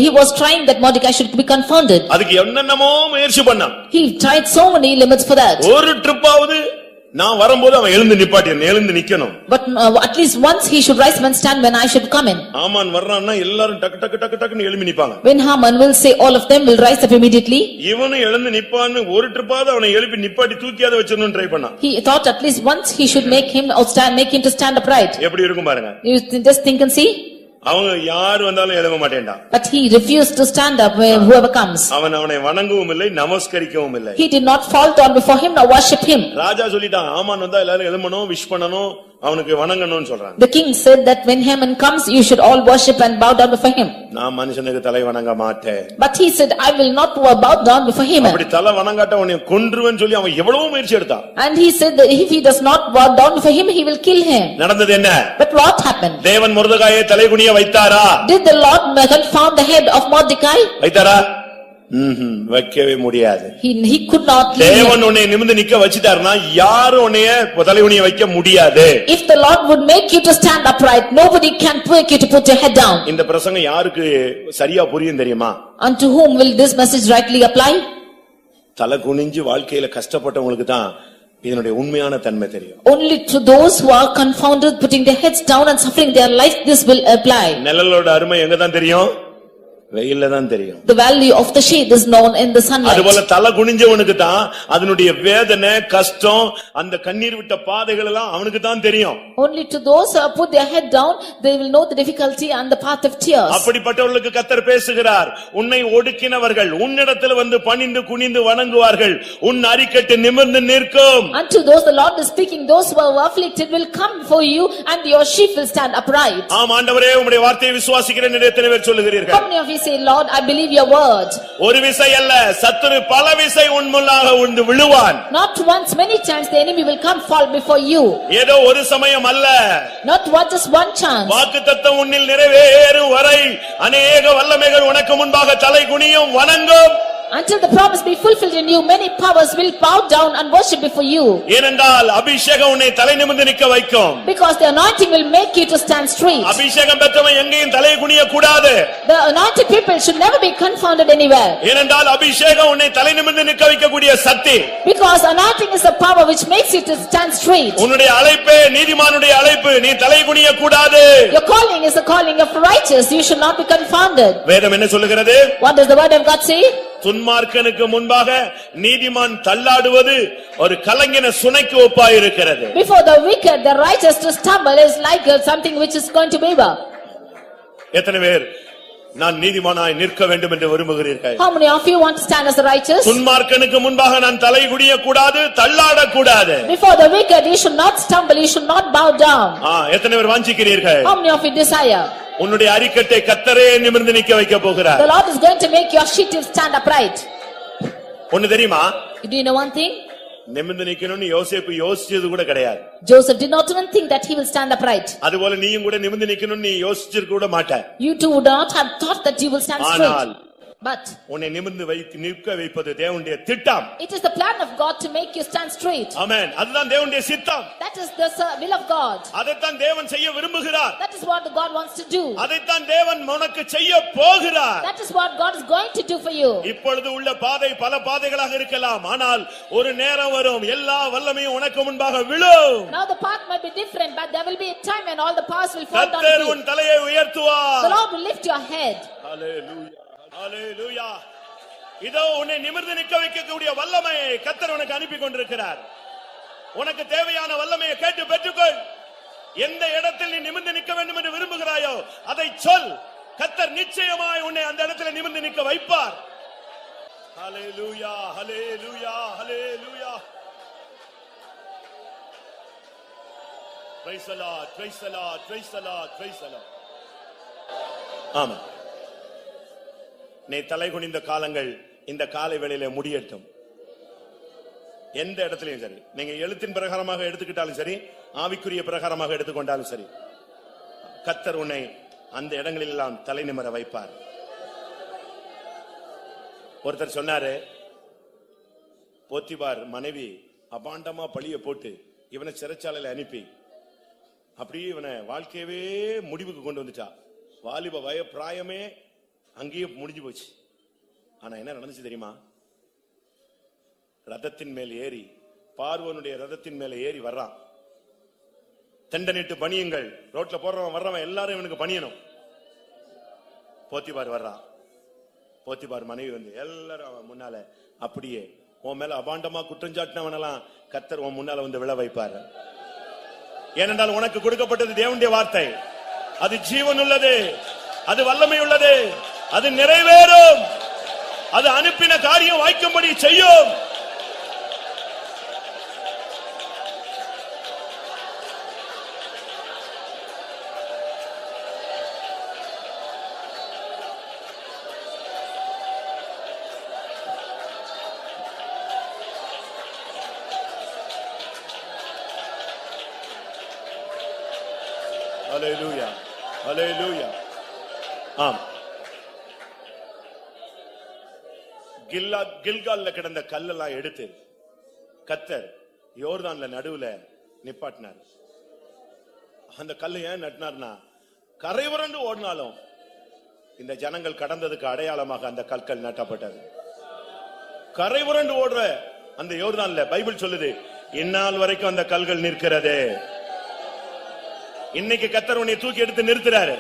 he was trying that Mordecai should be confounded. அதுக்கு என்னென்னமோ முயற்சி பண்ணான். He tried so many limits for that. ஒரு ட்ரிப்பாவது நான் வரும்போது அவன் எழுந்து நிக்கணும். But at least once he should rise and stand when I should come in. ஆமான் வர்றான்னா எல்லாரும் டக்கு எழும்பி நிப்பாங்க. When Haman will say, all of them will rise up immediately. இவனும் எழுந்து நிப்பான்னு ஒரு ட்ரிப்பாவது அவனை எழுப்பி நிப்பாட்டி தூக்கியாத வச்சிரணும்னு ட்ரை பண்ணான். He thought at least once he should make him to stand upright. எப்படி இருக்கும் பாருங்க. You just think and see. அவங்க யார் வந்தாலும் எழும்ப மாட்டேன்டா. But he refused to stand up whoever comes. அவனை வணங்கவும் இல்லை, நமஸ்கரிக்கவும் இல்லை. He did not fall down before him nor worship him. ராஜா சொல்லிட்டான், ஆமான் வந்தா எல்லாரும் எழும்பணும், விஷ் பண்ணணும், அவனுக்கு வணங்கணும்னு சொல்றான். The king said that when Haman comes, you should all worship and bow down before him. நான் மனுஷனுக்கு தலை வணங்க மாட்டேன். But he said, I will not bow down before him. அப்படி தலை வணங்காட்ட உன்னை கொன்றுவேன்னு சொல்லி அவன் எவ்வளவு முயற்சி எடுத்தான். And he said that if he does not bow down before him, he will kill him. நடந்தது என்ன? But what happened? தேவன் மொர்தெகாயை தலை குனிய வைத்தாரா? Did the Lord confound the head of Mordecai? வைத்தாரா? வைக்கவே முடியாது. He could not leave him. தேவன் உன்னை நிமிர்ந்து நிக்க வச்சிட்டாருன்னா யாரும் உன்னை தலை குனிய வைக்க முடியாது. If the Lord would make you to stand upright, nobody can make you to put your head down. இந்த பிரசங்கம் யாருக்கு சரியா புரியும் தெரியுமா? Unto whom will this message rightly apply? தலை குனிஞ்சு வாழ்க்கையில கஷ்டப்பட்டவங்களுக்கு தான் இதனுடைய உண்மையான தன்மை தெரியும். Only to those who are confounded, putting their heads down and suffering their life, this will apply. நிழலோட அருமை எங்க தான் தெரியும்? வெயில்ல தான் தெரியும். The value of the shade is known in the sunlight. அதுபோல தலை குனிஞ்சவனுக்கு தான் அதனுடைய வேதனை, கஷ்டம், அந்த கண்ணீர் விட்ட பாதைகள் எல்லாம் அவனுக்கு தான் தெரியும். Only to those who put their head down, they will know the difficulty and the path of tears. அப்படிப்பட்டவர்களுக்கு கர்த்தர் பேசுகிறார், உன்னை ஒடுக்கினவர்கள் உன்னிடத்தில் வந்து பணிந்து குனிந்து வணங்குவார்கள், உன் அரிக்கட்டு நிமிர்ந்து நிற்கும். Unto those the Lord is speaking, those who are afflicted will come before you and your sheep will stand upright. ஆம் ஆண்டவரே, உம்முடைய வார்த்தையை விசுவாசிக்கிறேன் என்று எத்தனை பேர் சொல்லுகிறீர்கள்? How many of you say, Lord, I believe your word. ஒரு விசை அல்ல, சத்துரு பல விசை உன் முன்னாக உண்டு விழுவான். Not once, many times the enemy will come fall before you. ஏதோ ஒரு சமயம் அல்ல. Not one, just one chance. வாக்குத்தத்தம் உன்னில் நிறைவேறும் வரை அநேக வல்லமைகள் உனக்கு முன்பாக தலை குனியும் வணங்கும். Until the promise be fulfilled in you, many powers will bow down and worship before you. ஏனென்றால் அபிஷேகம் உன்னை தலை நிமிர்ந்து நிற்க வைக்கும். Because the anointing will make you to stand straight. அபிஷேகம் பெற்றவன் எங்கேயும் தலை குனிய கூடாது. The anointed people should never be confounded anywhere. ஏனென்றால் அபிஷேகம் உன்னை தலை நிமிர்ந்து நிற்க வைக்கக்கூடிய சக்தி. Because anointing is the power which makes you to stand straight. உன்னுடைய அழைப்பே நீதிமானுடைய அழைப்பு, நீ தலை குனிய கூடாது. Your calling is the calling of righteous, you should not be confounded. வேதம் என்ன சொல்லுகிறது? What does the word of God say? துன்மார்க்கனுக்கு முன்பாக நீதிமான் தள்ளாடுவது ஒரு கலங்கின சுனைக்கு ஒப்பாயிருக்கிறது. Before the wicked, the righteous to stumble is like something which is going to waver. எத்தனை பேர் நான் நீதிமானாய் நிற்க வேண்டும் என்று விரும்புகிறீர்கள்? How many of you want to stand as the righteous? துன்மார்க்கனுக்கு முன்பாக நான் தலை குனிய கூடாது, தள்ளாட கூடாது. Before the wicked, you should not stumble, you should not bow down. எத்தனை பேர் வாஞ்சிக்கிறீர்கள்? How many of you desire? உன்னுடைய அரிக்கட்டை கர்த்தரே நிமிர்ந்து நிற்க வைக்க போகிறார். The Lord is going to make your sheep stand upright. ஒன்னு தெரியுமா? Do you know one thing? நிமிர்ந்து நிக்கணும்னு யோசேப்பு யோசிச்சது கூட கிடையாது. Joseph did not even think that he will stand upright. அதுபோல நீயும் கூட நிமிர்ந்து நிக்கணும்னு நீ யோசிச்சிருக்க கூட மாட்ட. You too would not have thought that you will stand straight. But உன்னை நிமிர்ந்து நிற்க வைப்பது தேவனுடைய திட்டம். it is the plan of God to make you stand straight. ஆமென். அதுதான் தேவனுடைய சித்தம். That is the will of God. அதைத்தான் தேவன் செய்ய விரும்புகிறார். That is what God wants to do. அதைத்தான் தேவன் உனக்கு செய்ய போகிறார். That is what God is going to do for you. இப்பொழுது உள்ள பாதை பல பாதைகளாக இருக்கலாம், ஆனால் ஒரு நேரம் வரும் எல்லா வல்லமையும் உனக்கு முன்பாக விழும். Now the path might be different, but there will be a time when all the paths will fall down. கர்த்தர் உன் தலையை உயர்த்துவார். The Lord will lift your head. ஹalleluya ஹalleluya. இதோ உன்னை நிமிர்ந்து நிற்க வைக்கக்கூடிய வல்லமையை கர்த்தர் உனக்கு அனுப்பி கொண்டிருக்கிறார். உனக்கு தேவையான வல்லமையை கேட்டு பெற்றுக்கொள். எந்த இடத்தில் நீ நிமிர்ந்து நிற்க வேண்டும் என்று விரும்புகிறாயோ அதை சொல். கர்த்தர் நிச்சயமாய் உன்னை அந்த இடத்தில் நிமிர்ந்து நிற்க வைப்பார். ஹalleluya ஹalleluya ஹalleluya. Praise the Lord, praise the Lord, praise the Lord, praise the Lord. ஆமென். நீ தலை குனிந்த காலங்கள் இந்த காலை வேளையிலே முடியட்டும். எந்த இடத்திலையும் சரி, நீங்க எழுத்தின் பிரகாரமாக எடுத்துக்கிட்டாலும் சரி, ஆவிக்குரிய பிரகாரமாக எடுத்துக்கொண்டாலும் சரி, கர்த்தர் உன்னை அந்த இடங்களில் எல்லாம் தலை நிமிர வைப்பார். ஒருத்தர் சொன்னாரு, போத்திபார் மனைவி அபாண்டமா பழிய போட்டு இவனை சிறைச்சாலையில அனுப்பி அப்படியே இவனை வாழ்க்கையவே முடிவுக்கு கொண்டு வந்துட்டா. வாலிப வய பிராயமே அங்கேயே முடிஞ்சு போச்சு. ஆனா என்ன நடந்துச்சு தெரியுமா? ரதத்தின் மேல் ஏறி, பார்வோனுடைய ரதத்தின் மேல ஏறி வர்றான். தண்டனிட்டு பணியுங்கள், ரோட்ல போறவன் வர்றவன் எல்லாரும் இவனுக்கு பணியணும். போத்திபார் வர்றான். போத்திபார் மனைவி வந்து எல்லாரும் அவன் முன்னால அப்படியே உன் மேல அபாண்டமா குற்றஞ்சாட்டினவனெல்லாம் கர்த்தர் உன் முன்னால வந்து விழ வைப்பார். ஏனென்றால் உனக்கு கொடுக்கப்பட்டது தேவனுடைய வார்த்தை. அது ஜீவன் உள்ளது, அது வல்லமை உள்ளது, அது நிறைவேறும், அது அனுப்பின காரியம் வாய்க்கும்படி செய்யும். Hallelujah. Hallelujah. ஆம். கில்கால்ல கிடந்த கல்லெல்லாம் எடுத்து கர்த்தர் யோர்தான்ல நடுவுல நிப்பாட்டினார். அந்த கல்லை ஏன் நட்டினார்னா, கரை புரண்டு ஓடினாலும் இந்த ஜனங்கள் கடந்ததுக்கு அடையாளமாக அந்த கற்கள் நட்டப்பட்டது. கரை புரண்டு ஓடுற அந்த யோர்தான்ல பைபிள் சொல்லுது, இந்நாள் வரைக்கும் அந்த கல்கள் நிற்கிறது. இன்னைக்கு கர்த்தர் உன்னை தூக்கி எடுத்து நிறுத்துறாரு.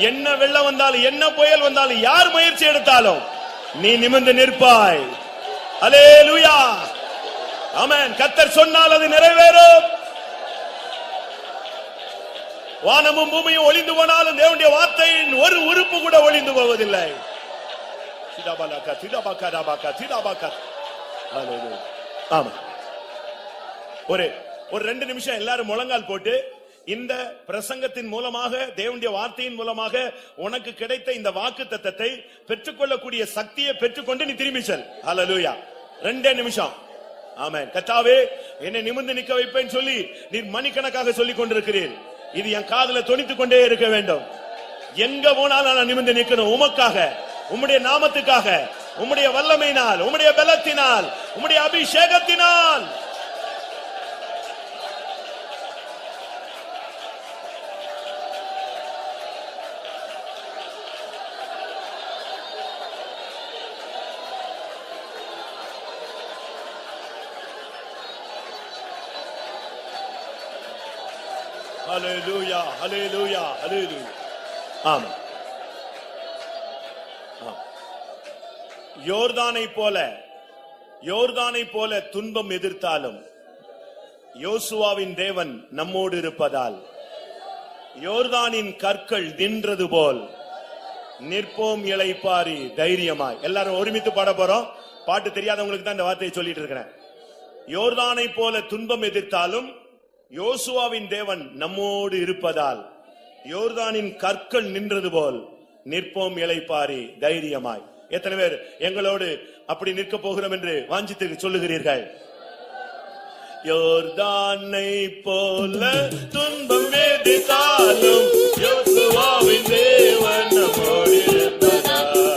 என்ன வெள்ளம் வந்தாலும், என்ன புயல் வந்தாலும், யார் முயற்சி எடுத்தாலும் நீ நிமிர்ந்து நிற்பாய். அல்லேலூயா. ஆமென். கர்த்தர் சொன்னால் அது நிறைவேறும். வானமும் பூமியும் ஒளிந்து போனாலும் தேவனுடைய வார்த்தையின் ஒரு உறுப்பு கூட ஒளிந்து போவதில்லை. சிதாபாலகா சிதாபாகா ராபாகா சிதாபாகா. அல்லேலூயா. ஆமென். ஒரு 2 நிமிஷம் எல்லாரும் முழங்கால் போட்டு இந்த பிரசங்கத்தின் மூலமாக தேவனுடைய வார்த்தையின் மூலமாக உனக்கு கிடைத்த இந்த வாக்குத்தத்தத்தை பெற்றுக்கொள்ளக்கூடிய சக்தியை பெற்றுக்கொண்டு நீ திரும்பி செல். ஹல்லேலூயா. 2 நிமிஷம். ஆமென். கர்த்தாவே என்னை நிமிர்ந்து நிற்க வைப்பேன்னு சொல்லி நீர் மணிக்கணக்காக சொல்லிக் கொண்டிருக்கிறீர். இது என் காதுல தொனித்துக் கொண்டே இருக்க வேண்டும். எங்க போனாலும் நான் நிமிர்ந்து நிற்கணும். உமக்காக, உம்முடைய நாமத்துக்காக, உம்முடைய வல்லமையினால், உம்முடைய பலத்தினால், உம்முடைய அபிஷேகத்தினால். ஹல்லேலூயா, ஹல்லேலூயா, ஹல்லேலூயா. ஆமென். யோர்தானை போல துன்பம் எதிர்த்தாலும் யோசுவாவின் தேவன் நம்மோடு இருப்பதால் யோர்தானின் கற்கள் நின்றது போல் நிற்போம் இளைப்பாரி தைரியமாய். எல்லாரும் ஒருமித்து பாட போறோம். பாட்டு தெரியாதவங்களுக்கு தான் இந்த வார்த்தையை சொல்லிட்டு இருக்கிறேன். யோர்தானை போல துன்பம் எதிர்த்தாலும் யோசுவாவின் தேவன் நம்மோடு இருப்பதால் யோர்தானின் கற்கள் நின்றது போல் நிற்போம் இளைப்பாரி தைரியமாய். எத்தனை பேர் எங்களோடு அப்படி நிற்க போகிறோம் என்று வாஞ்சித்து சொல்லுகிறீர்கள்? யோர்தானை போல துன்பம் எதிர்த்தாலும் யோசுவாவின் தேவன் நம்மோடு இருப்பதால்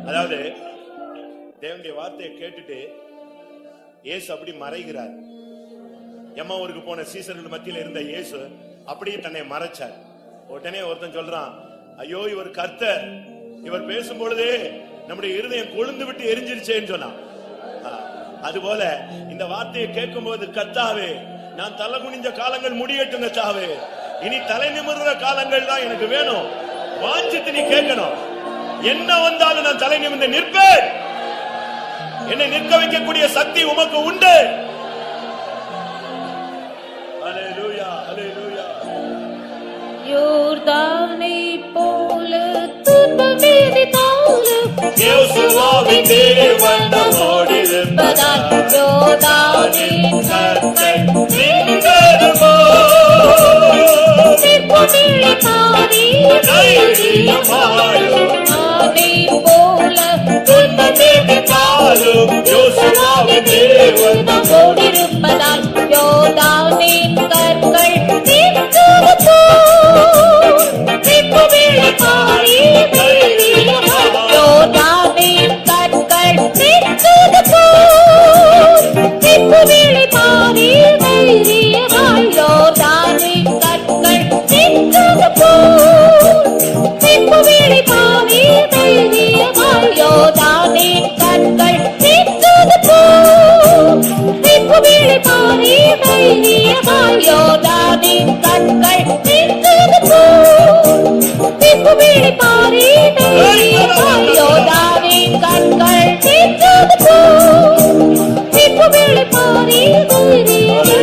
அதாவது தேவனுடைய வார்த்தையை கேட்டுட்டு இயேசு அப்படி மறைகிறார். எம்மாவூருக்கு போன சீசர்கள் மத்தியில் இருந்த இயேசு அப்படியே தன்னை மறைச்சார். உடனே ஒருத்தன் சொல்றான், ஐயோ இவர் கர்த்தர், இவர் பேசும் பொழுதே நம்முடைய இருதயம் கொழுந்து விட்டு எரிஞ்சிருச்சேன்னு சொன்னான். அதுபோல இந்த வார்த்தையை கேட்கும் போது, கர்த்தாவே நான் தலை குனிஞ்ச காலங்கள் முடியட்டும் கர்த்தாவே, இனி தலை நிமிர்ற காலங்கள் தான் எனக்கு வேணும். வாஞ்சித்து நீ கேட்கணும். என்ன வந்தாலும் நான் தலை நிமிர்ந்து நிற்பேன். என்னை நிற்க வைக்கக்கூடிய சக்தி உமக்கு உண்டு. ஹல்லேலூயா, ஹல்லேலூயா. யோர்தானை போல துன்பம் எதிர்த்தாலும் யோசுவாவின் தேவன் நம்மோடு இருப்பதால் யோர்தானின் கற்கள் நின்றது போல் நிற்போம் இளைப்பாரி தைரியமாய். யோர்தானை போல துன்பம் எதிர்த்தாலும் யோசுவாவின் தேவன் நம்மோடு இருப்பதால் யோர்தானின் கற்கள் நின்றது போல் நிற்போம் இளைப்பாரி தைரியமாய். யோர்தானின் கற்கள் நின்றது போல் நிற்போம் இளைப்பாரி தைரியமாய். யோர்தானின் கற்கள் நின்றது போல் நிற்போம் இளைப்பாரி தைரியமாய். யோர்தானின் கற்கள் நின்றது போல் நிற்போம் இளைப்பாரி தைரியமாய். யோர்தானின் கற்கள் நின்றது போல் நிற்போம் இளைப்பாரி தைரியமாய். யோர்தானின் கற்கள் நின்றது போல் நிற்போம் இளைப்பாரி தைரியமாய்.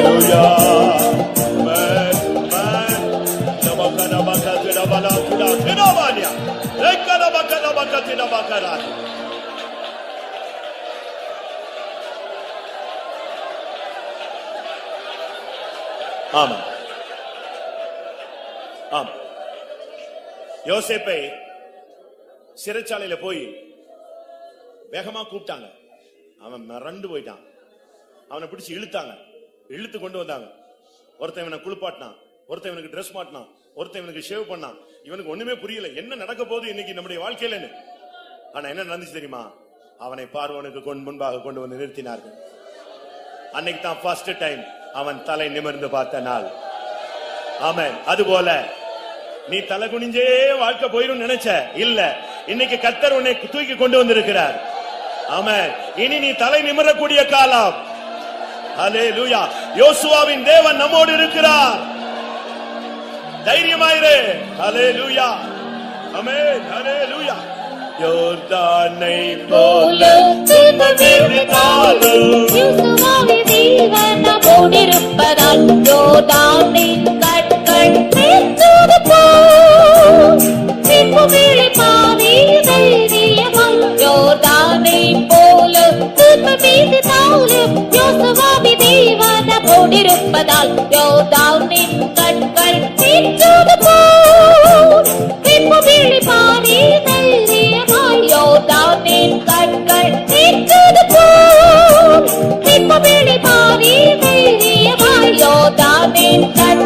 ஆமா, ஆமா. யோசேப்பை சிறைச்சாலையில போய் வேகமா கூப்பிட்டாங்க. அவன் மிரண்டு போயிட்டான். அவனை பிடிச்சு இழுத்தாங்க, இழுத்து கொண்டு வந்தாங்க. ஒருத்தன் இவனை குளிப்பாட்டினான், ஒருத்தன் இவனுக்கு ட்ரெஸ் மாட்டினான், ஒருத்தன் இவனுக்கு ஷேவ் பண்ணான். இவனுக்கு ஒண்ணுமே புரியல, என்ன நடக்க போகுது இன்னைக்கு நம்முடைய வாழ்க்கையில. ஆனா என்ன நடந்துச்சு தெரியுமா? அவனை பார்வோனுக்கு முன்பாக கொண்டு வந்து நிறுத்தினார்கள். அன்னைக்கு தான் ஃபர்ஸ்ட் டைம் அவன் தலை நிமிர்ந்து பார்த்த நாள். ஆமென். அதுபோல நீ தலை குனிஞ்சே வாழ்க்கை போயிரும் நினைச்ச இல்ல, இன்னைக்கு கர்த்தர் உன்னை தூக்கி கொண்டு வந்திருக்கிறார். ஆமென். இனி நீ தலை நிமிரக்கூடிய காலம். ஹல்லேலூயா. யோசுவாவின் தேவன் நம்மோடு இருக்கிறார். தைரியமாயிரு. ஹல்லேலூயா. ஆமென். ஹல்லேலூயா. யோர்தானை போல யோசுவாவே தேவன் நம்மோடிருப்பதால் யோர்தானின் கற்கள் பேசுவது போல் சிற்பவேளை பாவி தைரியமாய் யோர்தானை போல சிற்பமீது தாளும் யோசுவாவே தேவன் நம்மோடிருப்பதால் யோர்தானின் கற்கள் பேசுவது போல் சிற்பவேளை பாவி யோர்தானின் கற்கள் தீர்த்தது போல் இப்பவேளை பாரி தைரியமாய் யோர்தானின் கற்கள்